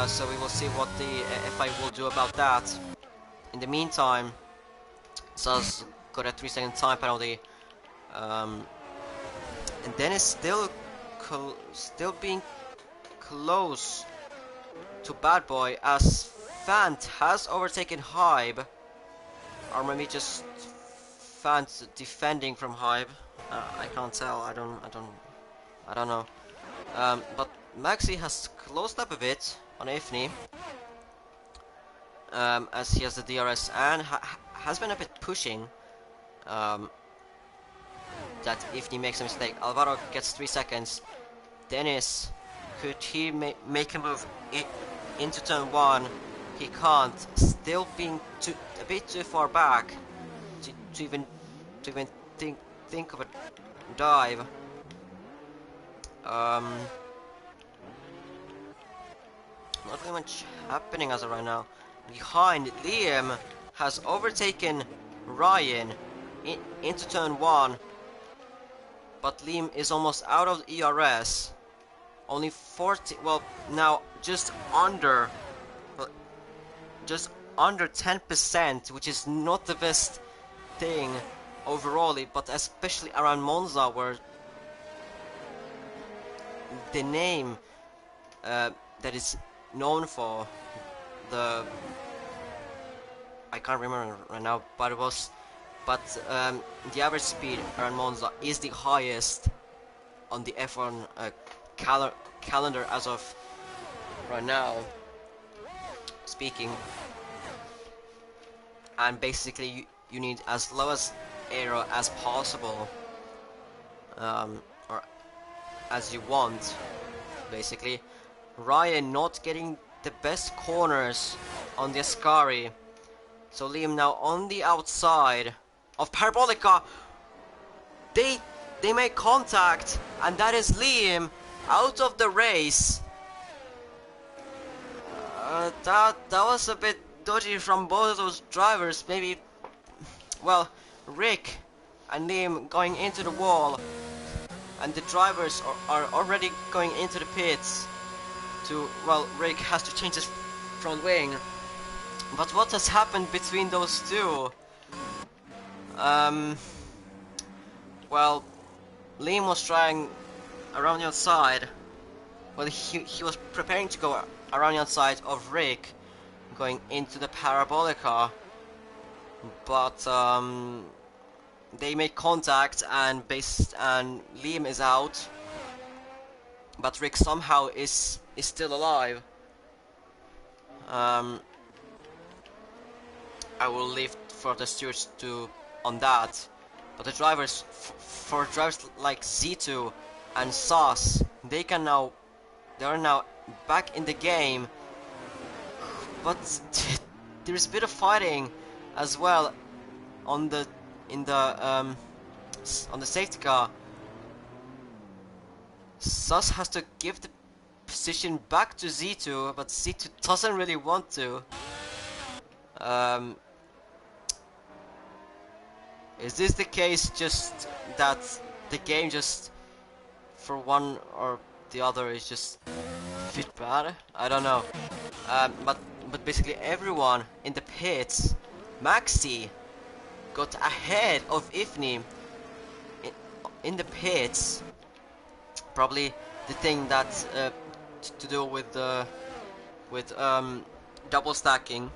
So we will see what the FI will do about that. In the meantime, Saz got a 3-second time penalty, and Dennis still being close to Bad Boy, as Fant has overtaken Hybe, or maybe just Fant defending from Hybe. I can't tell. I don't know. But Maxi has closed up a bit on Ifni, as he has the DRS and has been a bit pushing. That Ifni makes a mistake. Alvaro gets 3 seconds. Dennis, could he make a move into turn 1? He can't. Still being a bit too far back to even think of a dive. Not really much happening as of right now. Behind, Liam has overtaken Ryan into turn 1, but Liam is almost out of the ERS. Only 40, well, now just under 10%, which is not the best thing overall, but especially around Monza, where the name that is known for, the I can't remember right now, but the average speed around Monza is the highest on the F1 calendar as of right now speaking, and basically you need as low as aero as possible, or as you want, basically. Ryan not getting the best corners on the Ascari, so Liam now on the outside of Parabolica. They make contact, and that is Liam out of the race. That was a bit dodgy from both of those drivers. Maybe, well, Rick and Liam going into the wall, and the drivers are already going into the pits. Well, Rick has to change his front wing. But what has happened between those two? Well, Liam was trying around the outside. Well, he was preparing to go around the outside of Rick, going into the Parabolica. But they made contact, and Liam is out. But Rick somehow is still alive. I will leave for the stewards on that. But the drivers, for drivers like Z2 and Sauce, they are now back in the game. But there's a bit of fighting as well on the safety car. Sus has to give the position back to Z2, but Z2 doesn't really want to. Is this the case, just that the game just for one or the other is just fit bad. I don't know. But basically everyone in the pits, Maxi got ahead of Ifni in the pits. Probably the thing that to do with double stacking,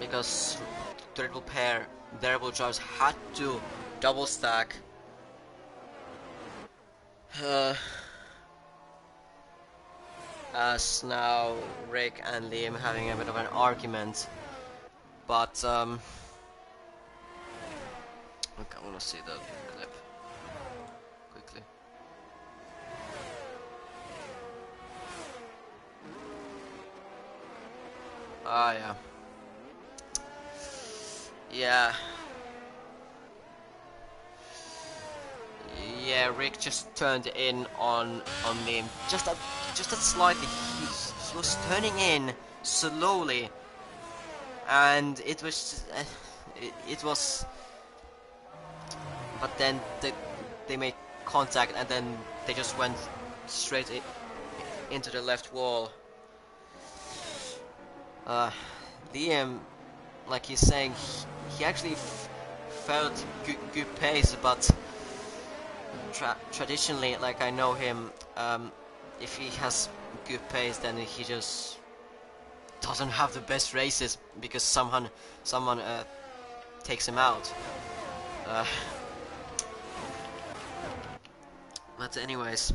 because the Red Bull pair, the Red Bull drivers had to double stack. As now Rick and Liam having a bit of an argument, but okay, I wanna see the clip quickly. Ah, yeah. Yeah. Yeah, Rick just turned in on Liam. Just that slightly. He was turning in slowly, and it was it was. But then they made contact, and then they just went straight into the left wall. Liam, like he's saying, he actually felt good pace, but traditionally, like I know him, if he has good pace, then he just doesn't have the best races because someone takes him out. But anyways,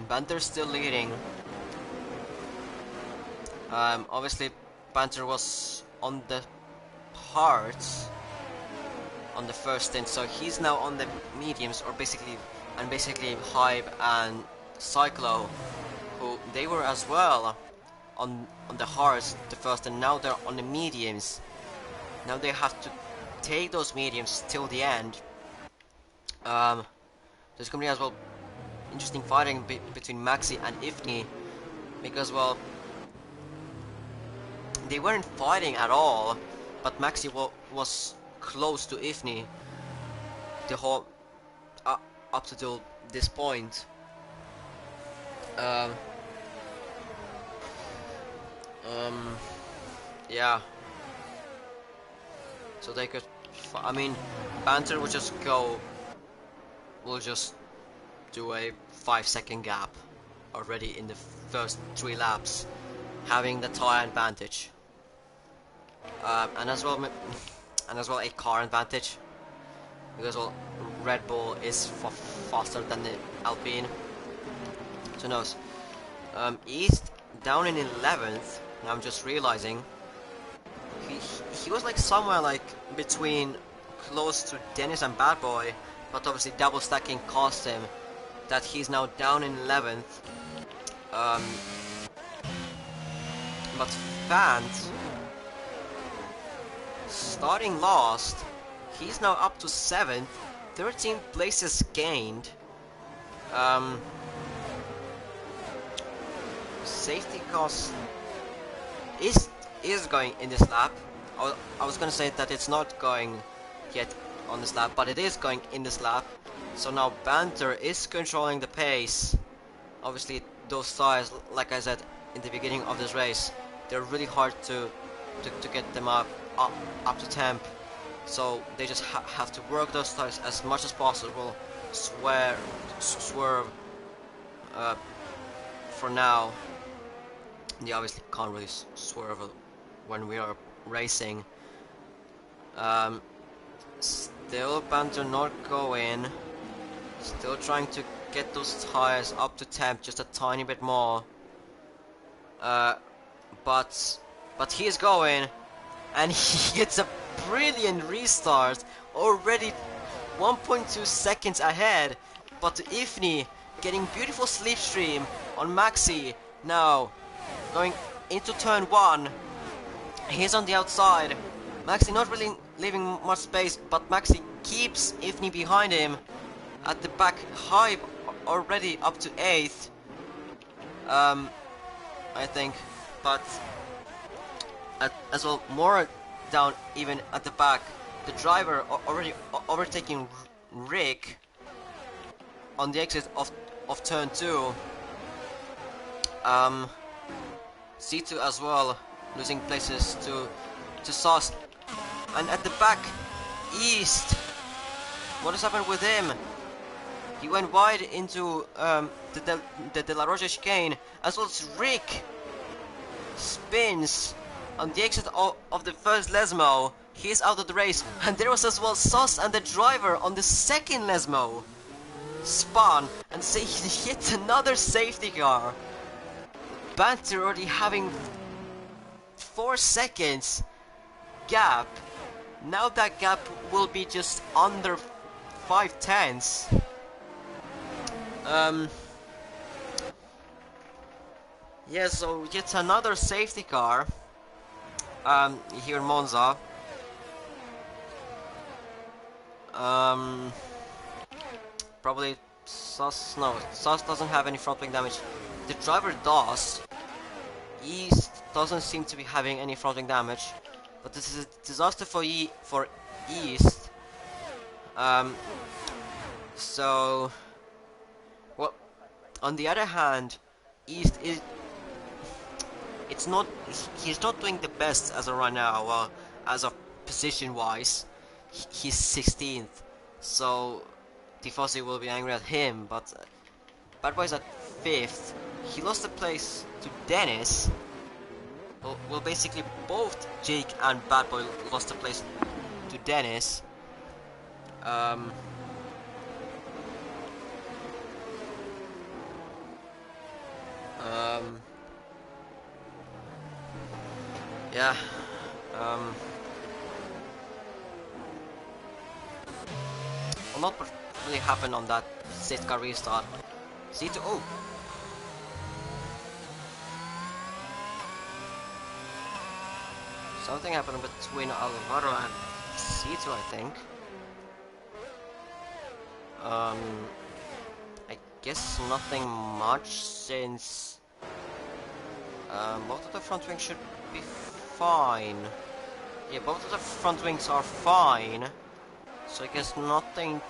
Banter's still leading. Obviously, Banter was on the hards on the first stint, so he's now on the mediums, or basically Hype and Cyclo, who they were as well on the hards the first, and now they're on the mediums. Now they have to take those mediums till the end. There's gonna be as well interesting fighting between Maxi and Ifni, because well, they weren't fighting at all, but Maxi was close to Ifni the whole up to this point. Yeah. So they could. I mean, Banter would just go. We'll just do a 5-second gap already in the first 3 laps, having the tire advantage, and as well a car advantage, because well, Red Bull is faster than the Alpine. So who knows? East down in 11th. Now I'm just realizing he was like somewhere like between close to Dennis and Bad Boy, but obviously double stacking cost him that he's now down in 11th. But Fant starting last, he's now up to 7th, 13 places gained. Safety cost is going in this lap. I was gonna say that it's not going yet on this lap, but it is going in this lap. So now Banter is controlling the pace. Obviously those tires, like I said in the beginning of this race, they're really hard to get them up to temp. So they just have to work those tires as much as possible, swerve for now. They obviously can't really swerve when we are racing. Still Banter not going. Still trying to get those tires up to temp just a tiny bit more. But he is going, and he gets a brilliant restart, already 1.2 seconds ahead. But Ifni getting beautiful slipstream on Maxi. Now going into turn 1, he's on the outside. Maxi not really leaving much space, but Maxi keeps Ifni behind him. At the back, Hype already up to 8th, I think, but as well more down even at the back. The driver already overtaking Rick on the exit of turn 2. C2 as well, losing places to Sauce. And at the back, East. What has happened with him? He went wide into the De La Rocha chicane, as well as Rick spins on the exit of the first Lesmo. He's out of the race, and there was as well Sauce and the driver on the second Lesmo. Spun and he hit another safety car. Banter already having 4 seconds gap. Now that gap will be just under 5/10. Yeah, so yet another safety car here in Monza. Probably Sauce. No, Sauce doesn't have any front wing damage. The driver does. East doesn't seem to be having any front wing damage, but this is a disaster for East. So, well, on the other hand, East is. It's not. He's not doing the best as of right now. Well, as of position-wise, he's 16th. So, Tifosi will be angry at him. But Bad Boy's at 5th. He lost the place to Dennis. Well, basically both Jake and Bad Boy lost the place to Dennis. Yeah. Well, not what really happened on that safety car restart. C2. Oh. Something happened between Alvaro and C2, I think. I guess nothing much, since both of the front wings should be fine. Yeah, both of the front wings are fine. So I guess nothing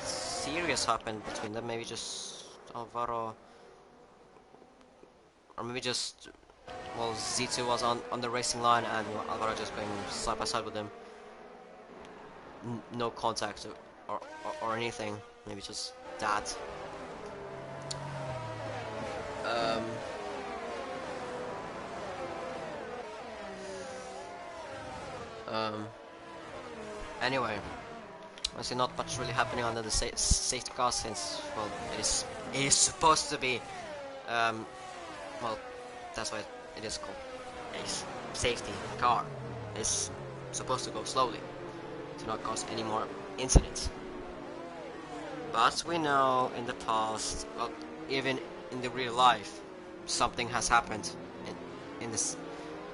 serious happened between them. Maybe just Alvaro, or maybe just, well, Z2 was on the racing line and Alvaro just going side by side with him. No contact or anything. Maybe just that. Anyway, honestly, not much really happening under the safety car, since, well, it is supposed to be, well, that's why it is called a safety car. It's supposed to go slowly to not cause any more incidents. But we know in the past, well, even in the real life, something has happened in this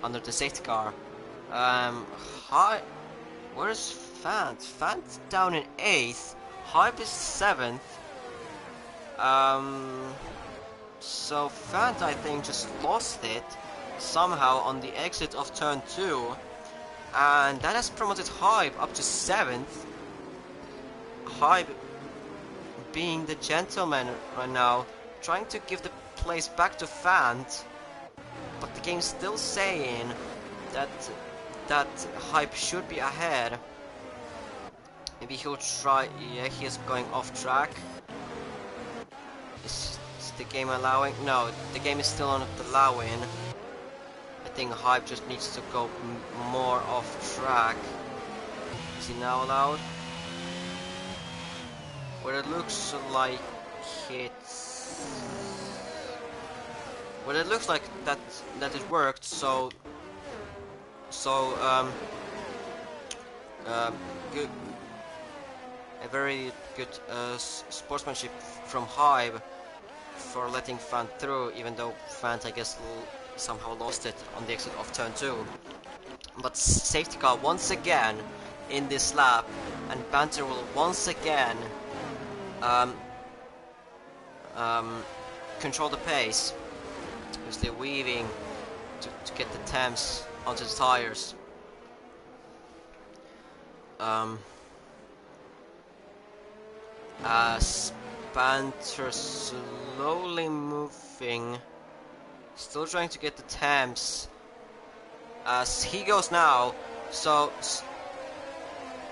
under the safety car. Where's Fant? Fant's down in 8th. Hype is 7th. So Fant, I think, just lost it somehow on the exit of turn 2, and that has promoted Hype up to 7th. Hype being the gentleman right now, trying to give the place back to Fant, but the game's still saying that Hype should be ahead. Maybe he'll try. Yeah, he is going off track. Is the game allowing? No, the game is still not allowing. I think Hype just needs to go more off track. Is he now allowed? Well, it looks like it's. Well, it looks like that it worked. So good. A very good sportsmanship from Hybe for letting Fant through, even though Fant, I guess, somehow lost it on the exit of turn 2. But safety car once again in this lap, and Banter will once again control the pace. Obviously weaving to get the temps onto the tires. As Panther slowly moving, still trying to get the temps. As he goes now, so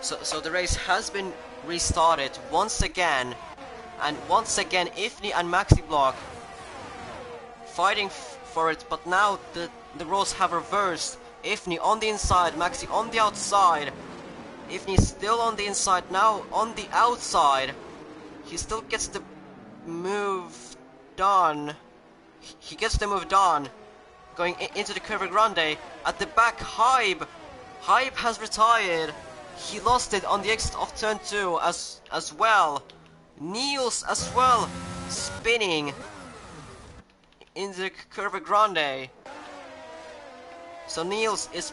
the race has been restarted once again, and once again Ifni and Maxi Block fighting for it, but now the roles have reversed. Ifni on the inside, Maxi on the outside. Ifni still on the inside, now on the outside. He still gets the move done. He gets the move done. Going into the Curva Grande. At the back, Hybe. Hybe has retired. He lost it on the exit of turn 2 as well. Niels as well, spinning into the Curva Grande. So Niels is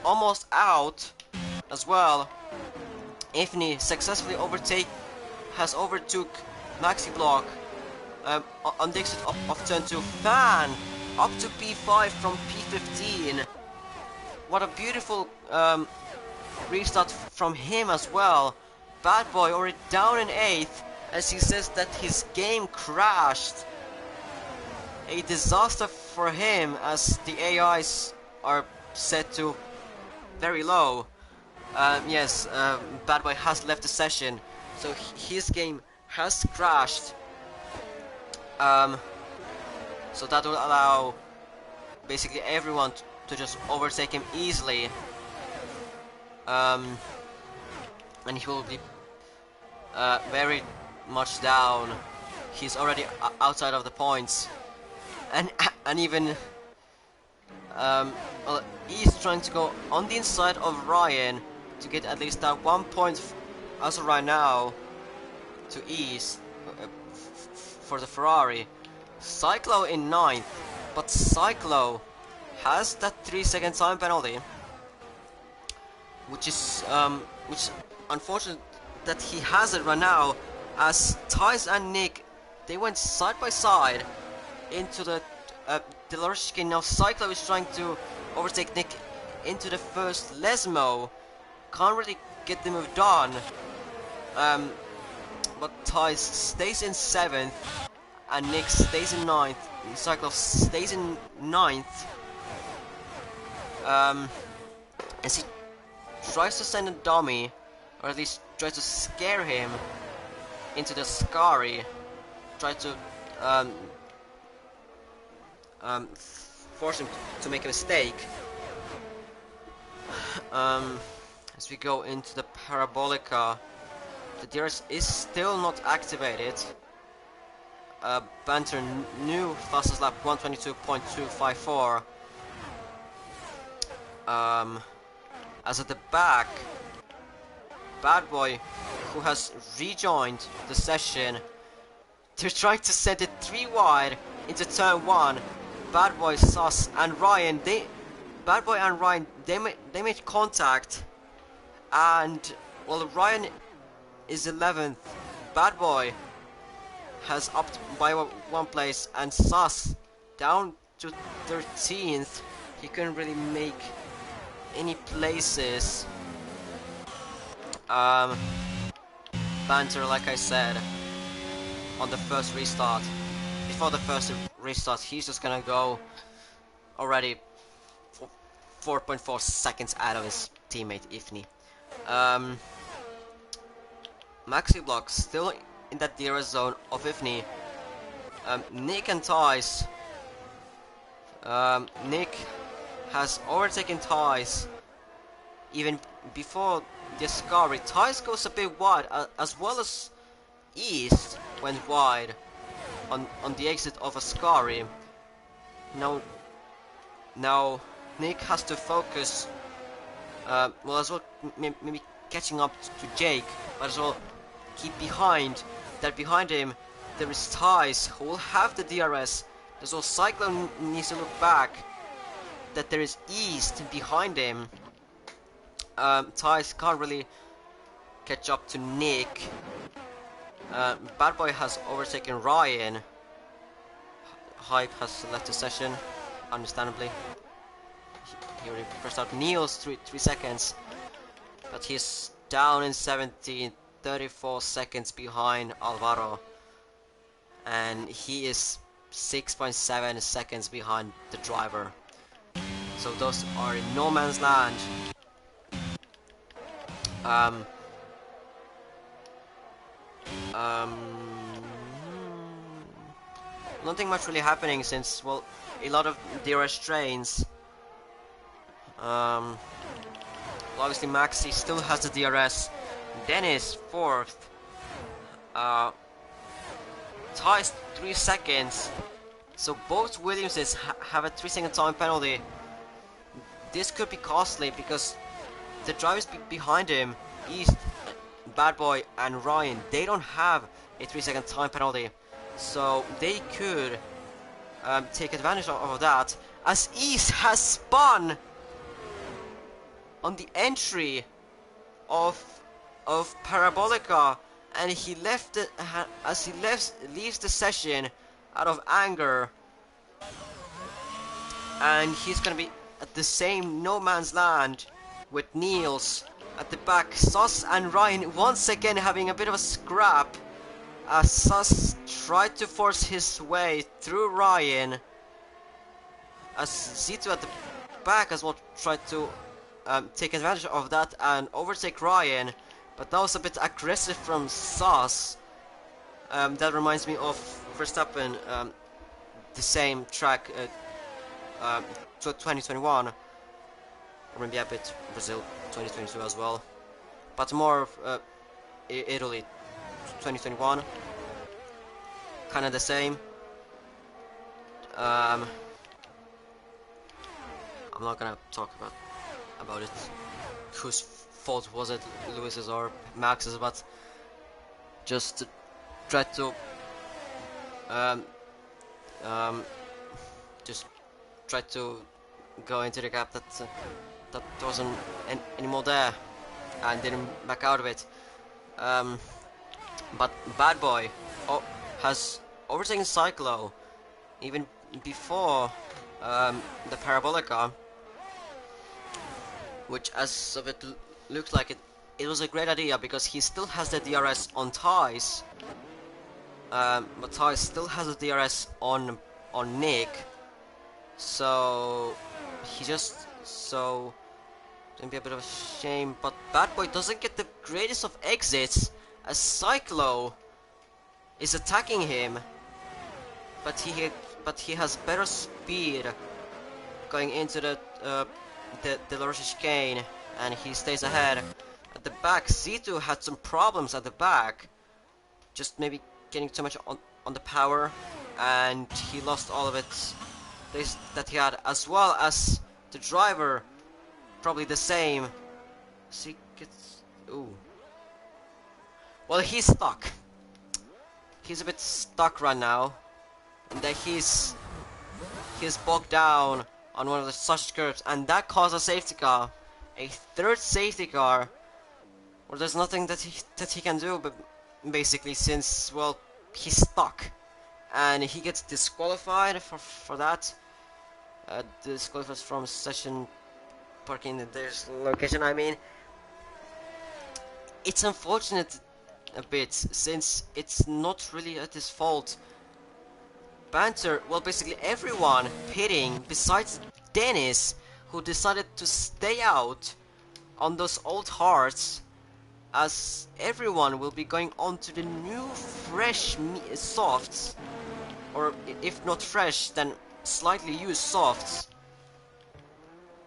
almost out as well. Ifni successfully has overtook Maxi Block on the exit of turn 2. Fan up to P5 from P15. What a beautiful restart from him as well. Bad Boy already down in 8th as he says that his game crashed. A disaster for him as the AIs are set to very low. Yes, Bad Boy has left the session, so his game has crashed. So that will allow basically everyone to just overtake him easily. And he will be very much down. He's already outside of the points, and even well, he's trying to go on the inside of Ryan to get at least that 1 point as of right now to ease for the Ferrari. Cyclo in 9th, but Cyclo has that 3-second time penalty, which is unfortunate that he has it right now, as Thijs and Nick, they went side by side into the Delorski. Now Cyclo is trying to overtake Nick into the first Lesmo. Can't really get the move done. But Thijs stays in 7th and Nick stays in 9th. Cyclo stays in 9th. As he tries to send a dummy, or at least tries to scare him into the Scary. Try to force him to make a mistake. As we go into the Parabolica, the DRS is still not activated. Banter new fastest lap 122.254. As at the back, Bad Boy, who has rejoined the session, they're trying to send it 3 wide into turn 1. Bad Boy, Sus, and Ryan, Bad Boy and Ryan, they made contact, and well, Ryan is 11th. Bad Boy has upped by 1 place, and Sus down to 13th. He couldn't really make any places. Banter, like I said, on the first restart, before the first restart, he's just gonna go already 4.4 seconds out of his teammate Ifni. Maxi Block still in that DRS zone of Ifni. Nick and Thijs. Nick has overtaken Thijs even before the Scary. Thijs goes a bit wide, as well as East went wide on the exit of a Scary. Now Nick has to focus, well, as well maybe catching up to Jake, but as well keep behind. That behind him there is Thijs, who will have the DRS. As well, Cyclone needs to look back, that there is East behind him. Thijs can't really catch up to Nick. Bad Boy has overtaken Ryan. Hype has left the session, understandably. He already pressed out Niels 3 seconds, but he's down in 17th 34 seconds behind Alvaro, and he is 6.7 seconds behind the driver. So those are in no man's land. Um, um, Nothing much really happening since, well, a lot of DRS trains. Well, obviously Maxi still has the DRS. Dennis fourth. Ties 3 seconds. So both Williamses have a 3-second time penalty. This could be costly because the drivers behind him, East, Bad Boy, and Ryan, they don't have a 3-second time penalty. So they could take advantage of that, as East has spun on the entry of Parabolica, and he left it as he leaves the session out of anger, and he's gonna be at the same no man's land with Niels at the back. Sus and Ryan once again having a bit of a scrap, as Sus tried to force his way through Ryan, as Z2 at the back as well tried to take advantage of that and overtake Ryan, but that was a bit aggressive from Sus. That reminds me of Verstappen, the same track, 2021, or maybe a bit Brazil 2022 as well, but more of Italy 2021, kind of the same. I'm not gonna talk about it, whose fault was it, Lewis's or Max's, but just to try to just try to go into the gap that wasn't anymore there, and didn't back out of it. But Bad Boy has overtaken Cyclo even before the Parabolica, which, as of it looks like it was a great idea, because he still has the DRS on Ties, but Ties still has the DRS on Nick, so he just, so it's gonna be a bit of a shame. But Bad Boy doesn't get the greatest of exits, as Cyclo is attacking him, but he has better speed going into the La Roche chicane, and he stays ahead. At the back, Z2 had some problems at the back, just maybe getting too much on the power, and he lost all of it that he had, as well as the driver, probably the same. So he gets, ooh. Well, he's stuck. He's a bit stuck right now, and that he's bogged down on one of the sausage curves, and that caused a safety car, a third safety car, where there's nothing that he can do, but basically, since, well, he's stuck, and he gets disqualified for that. Disqualified from session parking in this location. I mean, it's unfortunate a bit, since it's not really at his fault. Banter, well, basically everyone pitting besides Dennis, who decided to stay out on those old hearts, as everyone will be going on to the new fresh softs, or if not fresh, then slightly used softs.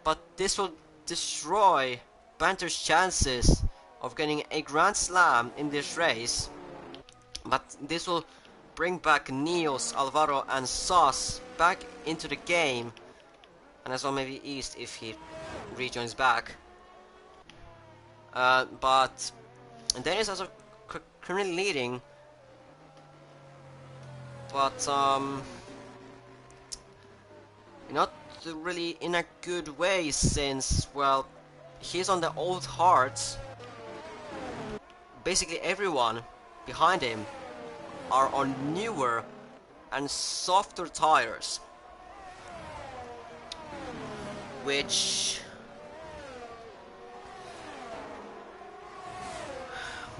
But this will destroy Banter's chances of getting a Grand Slam in this race, but this will bring back Niels, Alvaro, and Sauce back into the game, and as well maybe East if he rejoins back. But Dennis also currently leading, but not really in a good way, since, well, he's on the old hearts. Basically everyone behind him are on newer and softer tires, which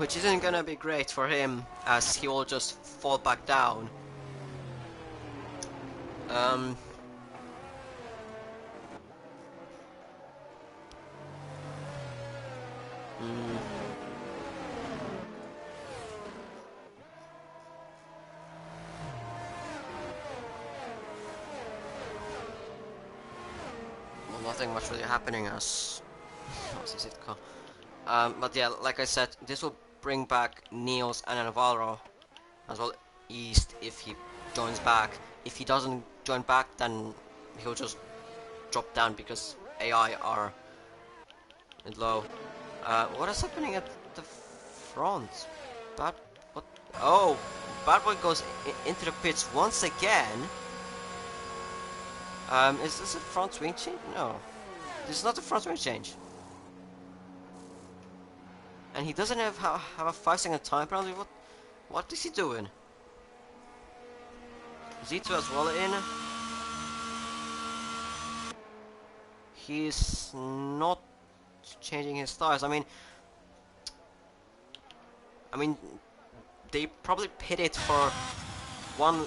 which isn't gonna be great for him, as he will just fall back down. Um, mm, well, nothing much really happening as is it called? But yeah, like I said, this will bring back Niels and Navarro as well east if he joins back. If he doesn't join back, then he'll just drop down because AI are low. What is happening at the front? Bad, what? Oh, Bad Boy goes into the pits once again. Is this a front swing change? No, this is not a front swing change. And he doesn't have a 5-second time penalty. What is he doing? Z2 as well in. He's not changing his tires. I mean, they probably pit it for one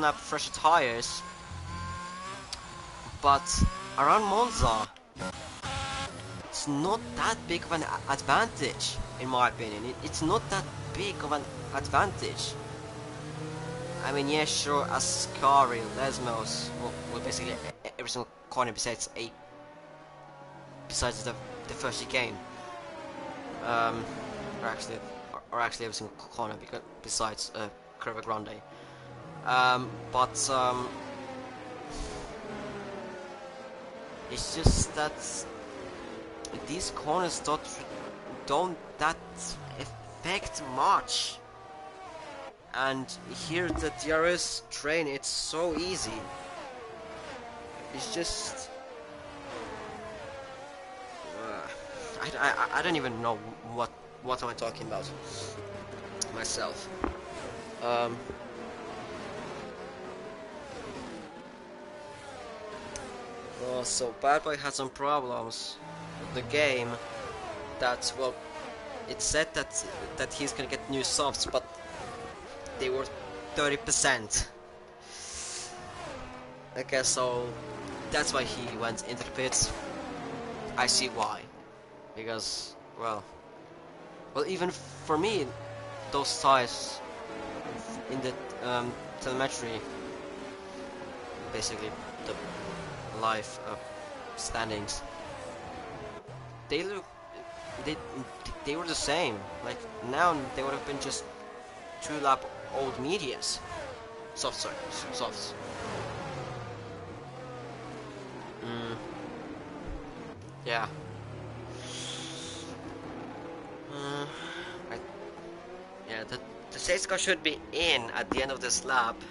lap fresher tires, but around Monza, it's not that big of an advantage, in my opinion. It's not that big of an advantage. I mean, yeah, sure, Ascari, Lesmos, well basically every single corner besides the first chicane, or actually every single corner besides Curva Grande. But it's just that these corners don't that affect much. And here the DRS train, it's so easy. It's just I don't even know what am I talking about myself. So Bad Boy had some problems with the game. That, well, it said that he's gonna get new softs, but they were 30%. Okay, so that's why he went into the pits. I see why. Because, well, even for me, those tires in the telemetry, basically the live standings, they were the same. Like, now they would have been just 2-lap old medias. Softs. Yeah. Yeah, the safety car should be in at the end of this lap.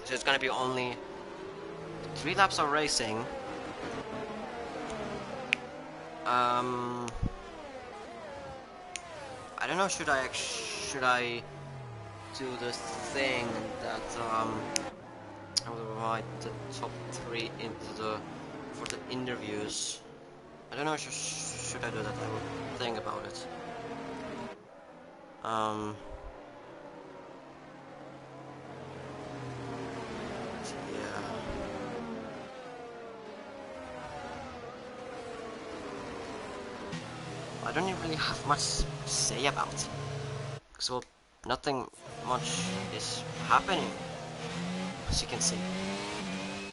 So it's gonna be only 3 laps of racing. I don't know, should I do this thing that I will write the top 3 for the interviews. I don't know, should I do that? I will think about it. Yeah. I don't really have much to say about it. So nothing much is happening, as you can see.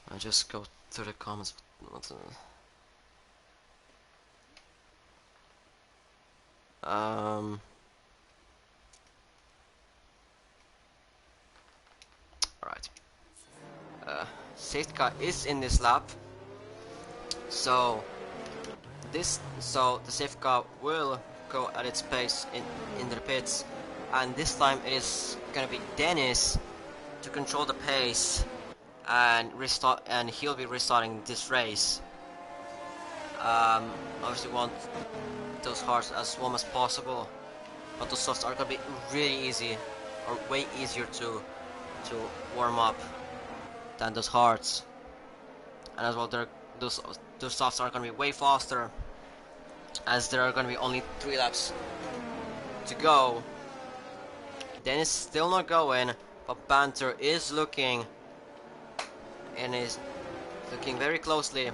I'll just go through the comments. Alright. Safety car is in this lap. So the safety car will go at its pace in the pits, and this time it is gonna be Dennis to control the pace and restart, and he'll be restarting this race. Obviously want those hards as warm as possible, but those softs are gonna be really easy, or way easier to warm up than those hards. And as well, those softs are gonna be way faster, as there are gonna be only 3 laps to go. Dennis still not going, but Banter is looking, and is looking very closely.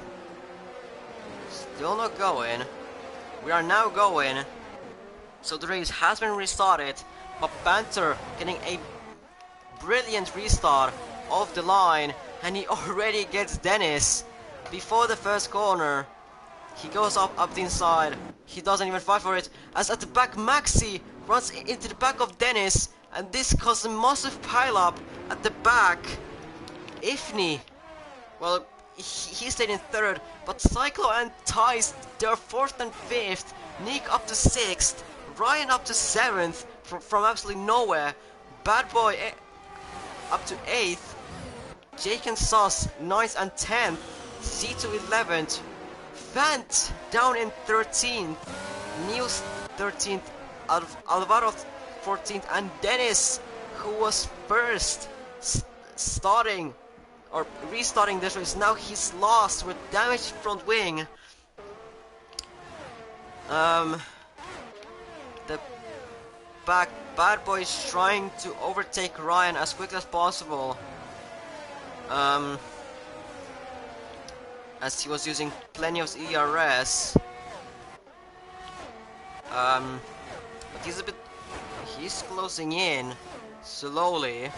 Still not going. We are now going. So the race has been restarted, but Banter getting a brilliant restart off the line, and he already gets Dennis before the first corner. He goes up the inside. He doesn't even fight for it. As at the back, Maxi runs into the back of Dennis, and this causes a massive pile-up at the back. Ifni, well, he stayed in third, but Cyclo and Tice, they're fourth and fifth. Nick up to sixth. Ryan up to seventh from absolutely nowhere. Bad Boy up to eighth. Jake and Sus ninth and 10th. C2 11th. Fant down in 13th. Niels 13th. Alvaro 14th. And Dennis, who was first, starting or restarting this race. Now he's lost with damaged front wing. The back Bad Boy is trying to overtake Ryan as quickly as possible. As he was using plenty of ERS. But he's closing in slowly.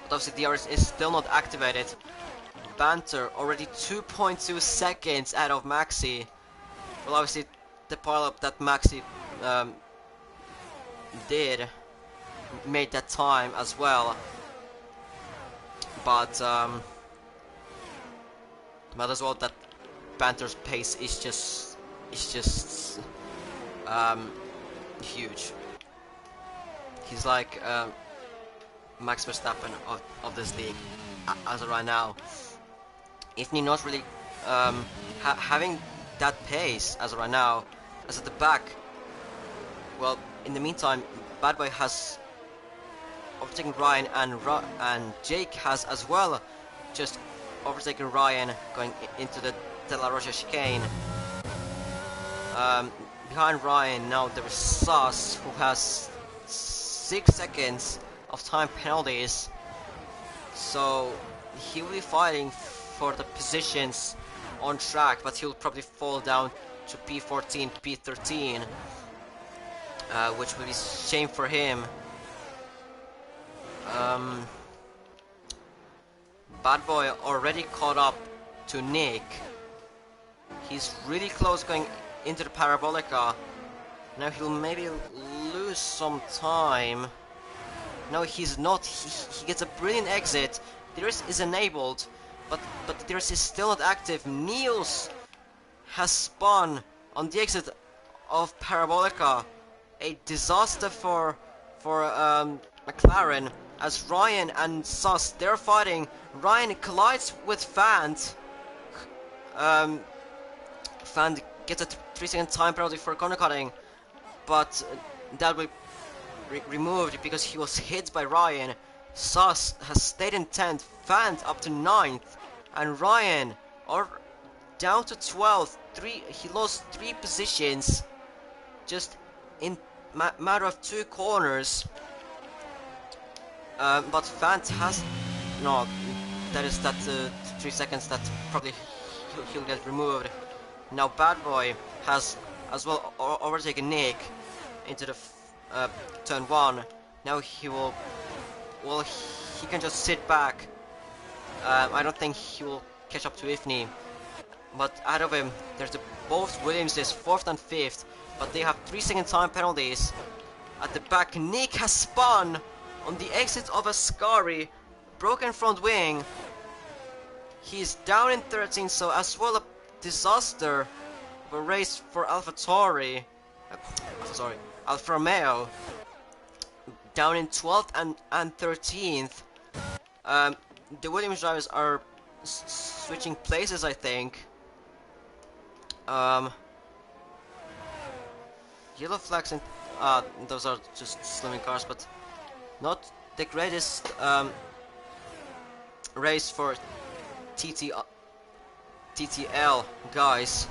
But obviously the ERS is still not activated. Banter already 2.2 seconds out of Maxi. Well, obviously the pile-up that Maxi did made that time as well. But as well, that Banter's pace is just huge. He's like Max Verstappen of this league as of right now. If you're not really having that pace as of right now, as at the back, well, in the meantime, Bad Boy has overtaken Ryan, and Jake has as well just overtaken Ryan going into the De La Rocha chicane. Behind Ryan now there is Sus, who has 6 seconds of time penalties, so he will be fighting for the positions on track, but he'll probably fall down to P14, P13, which will be a shame for him. Bad Boy already caught up to Nick. He's really close going into the Parabolica. Now he'll maybe lose some time. No, he's not. He gets a brilliant exit. The race is enabled, but the race is still not active. Niels has spun on the exit of Parabolica. A disaster for McLaren, as Ryan and Sus, they're fighting. Ryan collides with Fant. Fant gets a 3-second time penalty for corner cutting, but that will be removed because he was hit by Ryan. Sus has stayed in 10th, Fant up to 9th, and Ryan down to 12th. He lost 3 positions just in matter of 2 corners. But Fant has no. That 3 seconds that probably he'll get removed. Now Bad Boy has as well overtaken Nick into the turn 1. Now he will. Well, he can just sit back. I don't think he will catch up to Ifni. But out of him, there's both Williamses, 4th and 5th, but they have 3-second time penalties. At the back, Nick has spun on the exit of Ascari, broken front wing. He's down in 13th, so as well a disaster of a race for Alfa Romeo. Down in 12th and 13th. The Williams drivers are switching places, I think. Yellow flags and those are just slimming cars, but not the greatest race for TTL guys.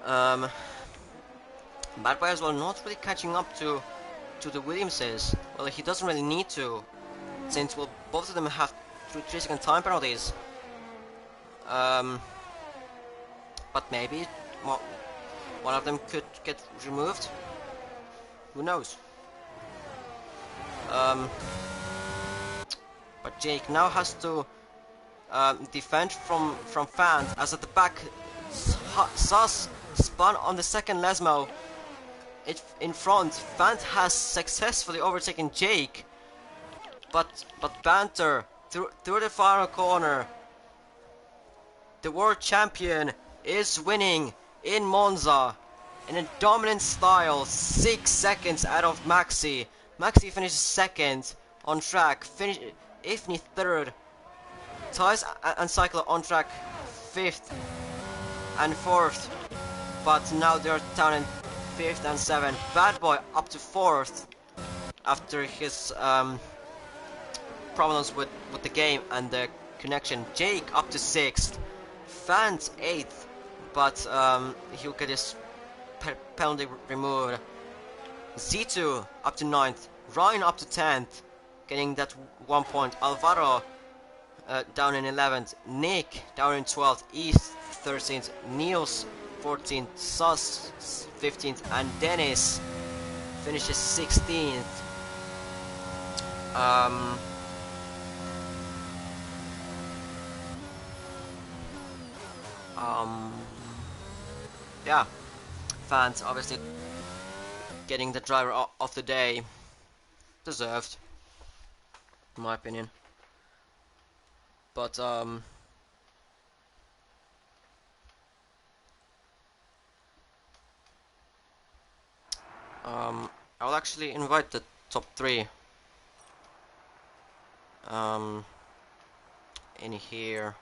Bad Boy as well not really catching up to to the Williamses. Well, he doesn't really need to, since well both of them have 3-second time penalties. Um, but maybe one of them could get removed. Who knows? Um, but Jake now has to defend from fans, as at the back Sus spun on the second Lesmo. In front, Fant has successfully overtaken Jake, but Banter through the final corner. The world champion is winning in Monza in a dominant style, 6 seconds out of Maxi. Maxi finishes second on track, Ifni third, Ties and Cycler on track fifth and fourth, but now they're down in fifth and seventh. Bad Boy up to fourth after his problems with the game and the connection. Jake up to sixth, Fant eighth, but he'll get his penalty removed. Z2 up to 9th, Ryan up to 10th, getting that 1 point. Alvaro down in 11th, Nick down in 12th, East 13th, Niels 14th, Sus 15th, and Dennis finishes 16th. Yeah, fans obviously getting the driver of the day, deserved, in my opinion. But I'll actually invite the top 3 in here.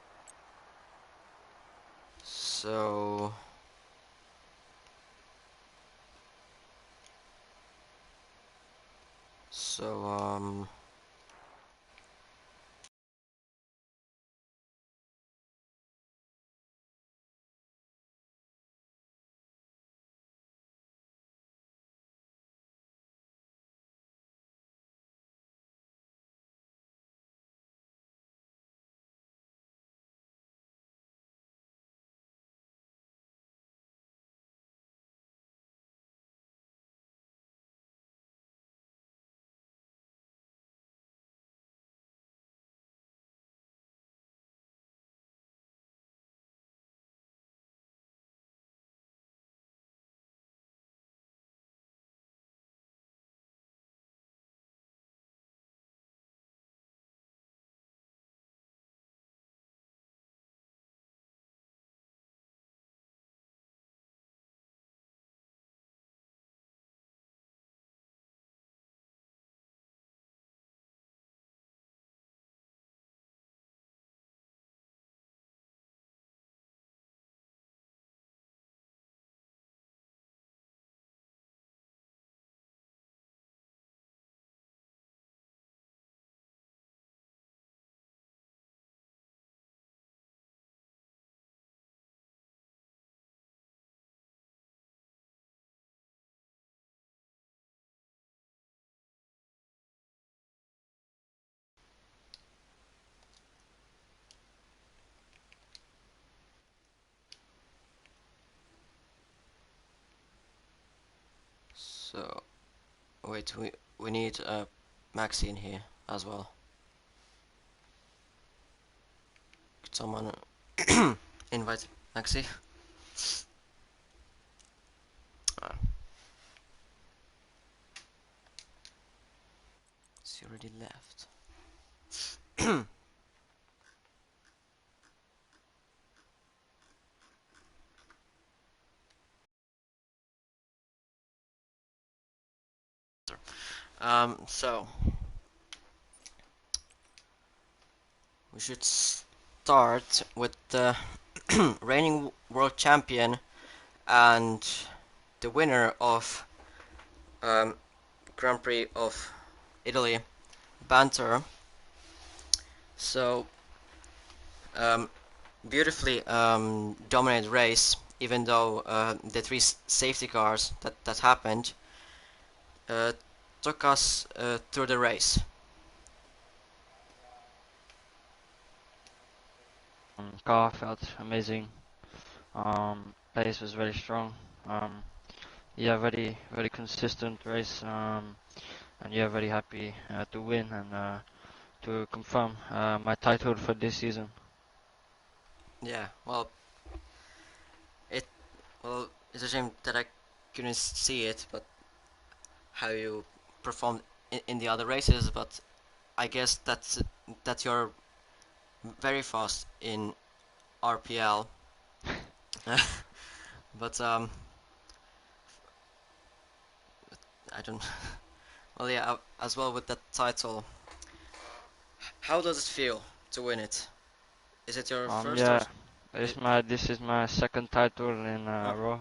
So wait, we need Maxi in here as well. Could someone invite Maxi? She already left. So we should start with the reigning world champion and the winner of Grand Prix of Italy, Banter. So beautifully dominated race, even though the 3 safety cars that happened. took us through the race. Car felt amazing. Pace was very strong. Yeah, very consistent race. And yeah, very happy to win and to confirm my title for this season. Yeah, it well, it's a shame that I couldn't see it, but how you performed in the other races. But I guess that you're very fast in RPL. But I don't. Well, yeah, as well with that title. How does it feel to win it? Is it your first or? Yeah, It, this is my second title in oh, a row.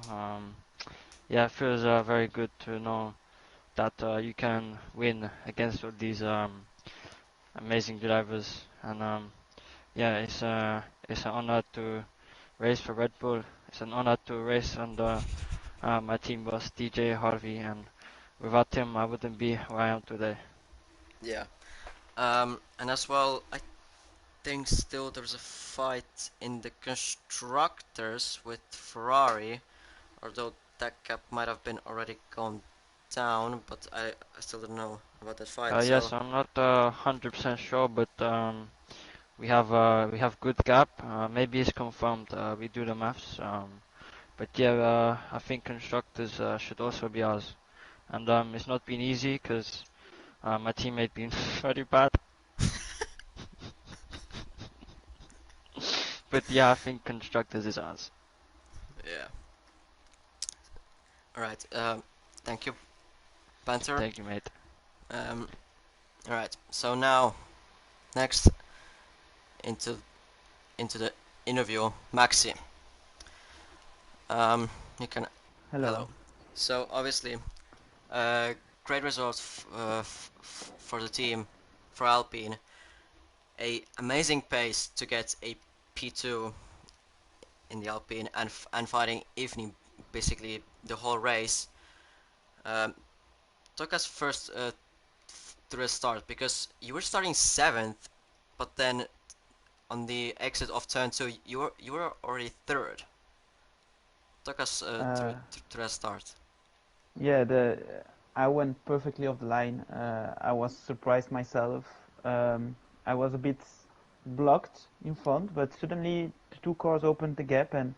Yeah, it feels very good to know that you can win against all these amazing drivers, and yeah, it's an honor to race for Red Bull. It's an honor to race under my team boss DJ Harvey, and without him, I wouldn't be where I am today. yeah. And as well, I think still there's a fight in the constructors with Ferrari, although that gap might have been already gone down, but I still don't know about that fight. So Yes, I'm not 100% sure, but we have good gap. Maybe it's confirmed. We do the maths. But yeah, I think constructors should also be ours. And it's not been easy because my teammate been very bad. But yeah, I think constructors is ours. yeah. All right. Thank you, Panther. Thank you, mate. Um, all right. So now next into the interview, Maxi. You can. Hello. Hello. So obviously, uh, great results for the team, for Alpine. A amazing pace to get a P2 in the Alpine and fighting Ifni basically the whole race. Um, took us first through the start because you were starting seventh, but then on the exit of turn two you were already third. Took us Uh, through the start. yeah, the I went perfectly off the line. I was surprised myself. I was a bit blocked in front, but suddenly the two cars opened the gap, and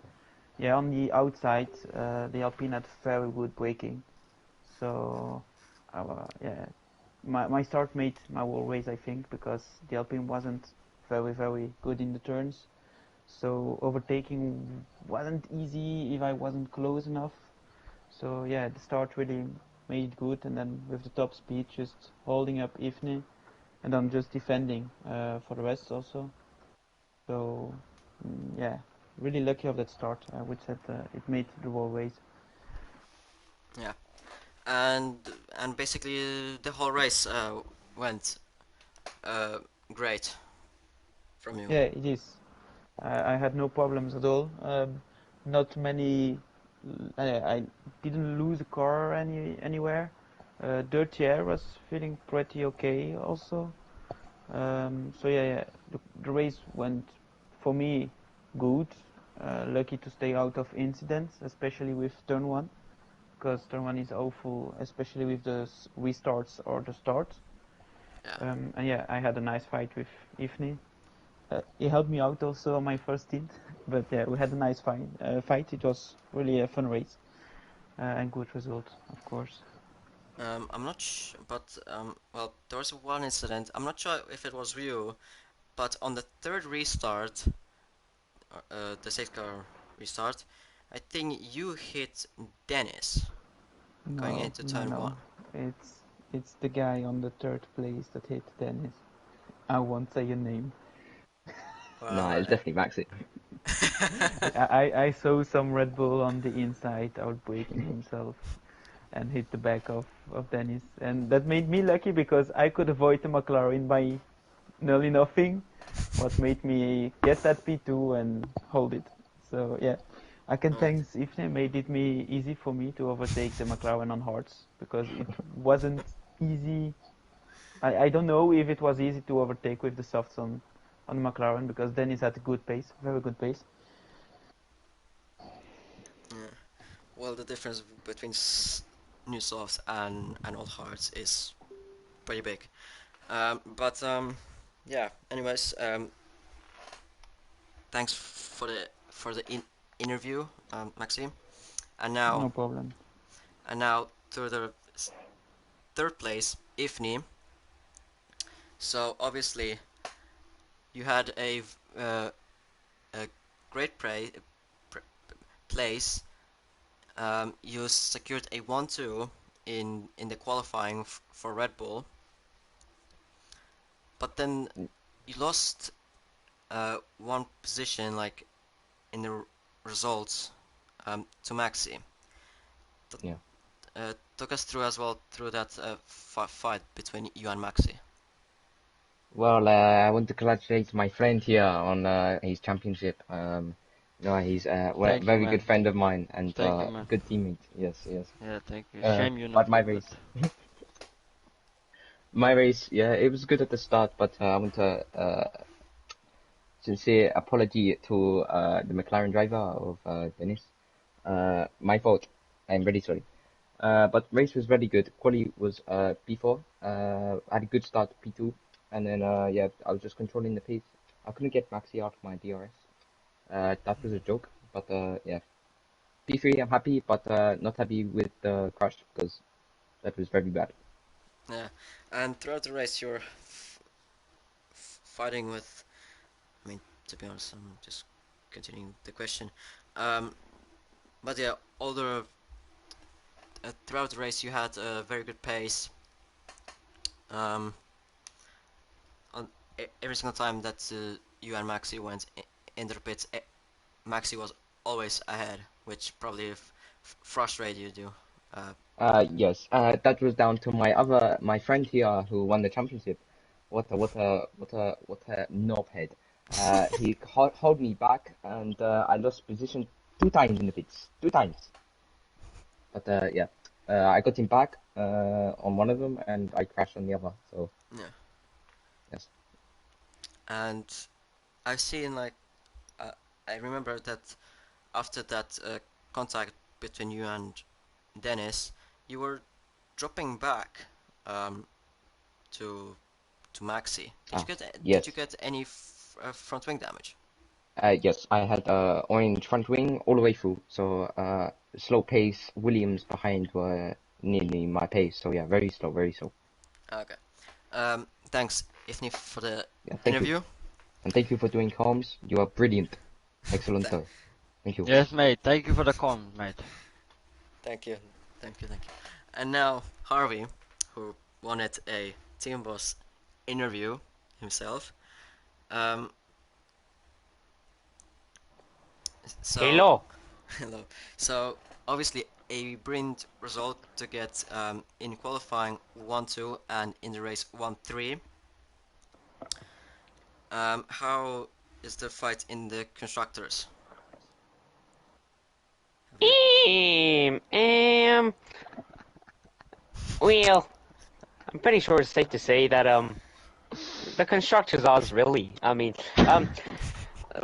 yeah, on the outside, the Alpine had very good braking. So, yeah, my start made my whole race, I think, because the Alpine wasn't very good in the turns. So overtaking wasn't easy if I wasn't close enough. So yeah, the start really made it good, and then with the top speed, just holding up Ifni, and then just defending for the rest also. So yeah, really lucky of that start. I would say it made the whole race. Yeah, and basically the whole race went uh, great from you. Yeah, it is. I had no problems at all. Not many. I didn't lose a car anywhere. Dirty air was feeling pretty okay also. So yeah, the race went for me good. Lucky to stay out of incidents, especially with turn one, because turn one is awful, especially with the restarts or the start. Yeah. And yeah, I had a nice fight with Ifni. He helped me out also on my first stint, but yeah, we had a nice fight. It was really a fun race and good result, of course. I'm not but well, there was one incident. I'm not sure if it was you, but on the third restart, the safety car restart, I think you hit Dennis going No, into no, turn one. no. It's the guy on the third place that hit Dennis. I won't say your name. No, Well, it's definitely Maxi. I saw some Red Bull on the inside outbreaking himself and hit the back of Dennis, and that made me lucky because I could avoid the McLaren by nearly nothing. What made me get that P2 and hold it. So yeah, I can alright. thanks Ifne made it me easy for me to overtake the McLaren on hards because it wasn't easy. I don't know if it was easy to overtake with the softs on McLaren, because Dennis had a good pace, very good pace. Yeah. Well, the difference between new softs and old hards is pretty big. But yeah. Anyways, thanks for the interview, Maxime. And now No problem. to the third place, Ifni. So obviously you had a great pr- place. You secured a 1-2 in the qualifying for Red Bull, but then you lost one position like in the results to Maxi. Yeah. Took us through as well through that fight between you and Maxi. Well, I want to congratulate my friend here on his championship. He's a Thank you, very good man. friend of mine and Thank you, man. good teammate. Yes, yes. Yeah, thank you. Shame you're But not my good, but race, my race, yeah, it was good at the start, but I want to sincere apology to the McLaren driver of Dennis. My fault. I'm very sorry. But race was very good. Quali was P4. I had a good start P2, and then yeah, I was just controlling the pace. I couldn't get Maxi out of my DRS. That was a joke, but yeah. P3, I'm happy, but not happy with the crash because that was very bad. Yeah, and throughout the race you're fighting with. I mean, to be honest, I'm just continuing the question. Um, but yeah, all the throughout the race you had a very good pace. Um, on every single time that you and Maxi went in the pits, Maxi was always ahead, which probably frustrated you. Yes, that was down to my friend here who won the championship. What a knobhead. He held me back, and I lost position 2 times in the pits, 2 times. But yeah, I got him back on one of them, and I crashed on the other. So Yeah, yes, and I've seen like uh, I remember that after that contact between you and Dennis, you were dropping back um, to Maxi. Did you yes, get any front wing damage? yes. I had orange front wing all the way through. So slow pace. Williams behind were nearly my pace. So yeah, very slow, very slow. Okay. Thanks, Ifni, for the Yeah, thank you. interview. And thank you for doing comms. You are brilliant. Excellent. Th- Thank you. yes, mate. Thank you for the comment, mate. Thank you, thank you. And now Harvey, who wanted a Team Boss interview himself. Um, so Hello. hello. So obviously a brilliant result to get in qualifying 1-2 and in the race 1-3. How is the fight in the constructors? Um, um, well, I'm pretty sure it's safe to say that the constructors odds really. I mean,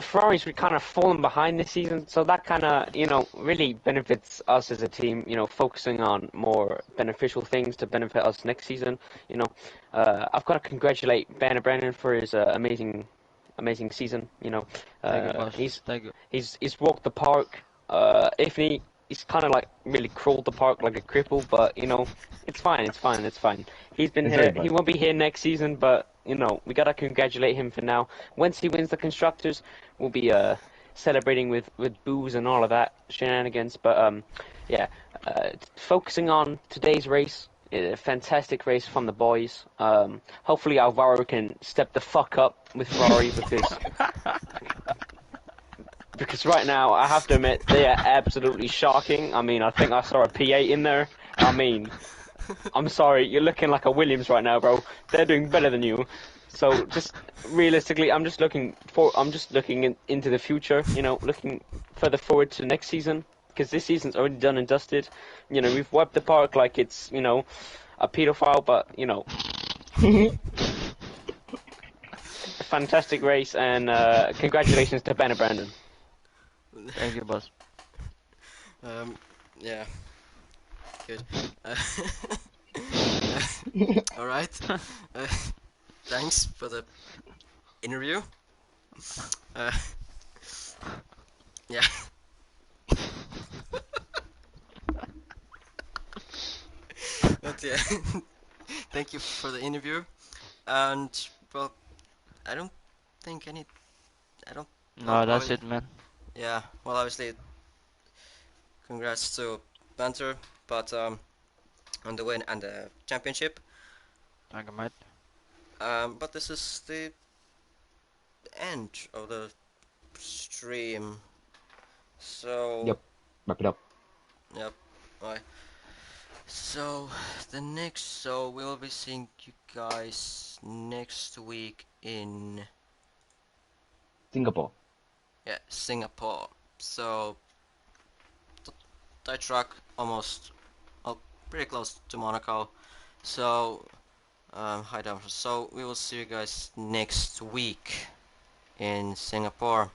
Ferrari's kind of fallen behind this season, so that kind of really benefits us as a team. Focusing on more beneficial things to benefit us next season. I've got to congratulate Banner Brennan for his amazing season. Thank you, boss. He's Thank you. he's walked the park. If he's kind of like really crawled the park like a cripple, but it's fine, it's fine. He's been It's very here. He bad. won't be here next season, but we gotta congratulate him for now. Once he wins the constructors, we'll be celebrating with booze and all of that shenanigans. But yeah, focusing on today's race. A fantastic race from the boys. Hopefully Alvaro can step the fuck up with Ferrari because right now I have to admit they are absolutely shocking. I mean, I think I saw a P8 in there. I mean, I'm sorry, you're looking like a Williams right now, bro. They're doing better than you. So just realistically, I'm just looking into the future. Looking further forward to next season because this season's already done and dusted. We've wiped the park like it's a pedophile, but fantastic race, and congratulations to Ben and Brandon. Thank you, boss. Yeah, good. All right. Thanks for the interview. Uh, yeah. But yeah, thank you for the interview. And well, I don't think any. I don't. Well, No, that's it, man. yeah. Well, obviously, congrats to Banter, but on the win and the championship. Thank you, mate. But this is the end of the stream. So, Yep. Wrap it up. yep. Bye. So so we will be seeing you guys next week in Singapore. Singapore. So the track almost pretty close to Monaco. So hi down. So we will see you guys next week in Singapore.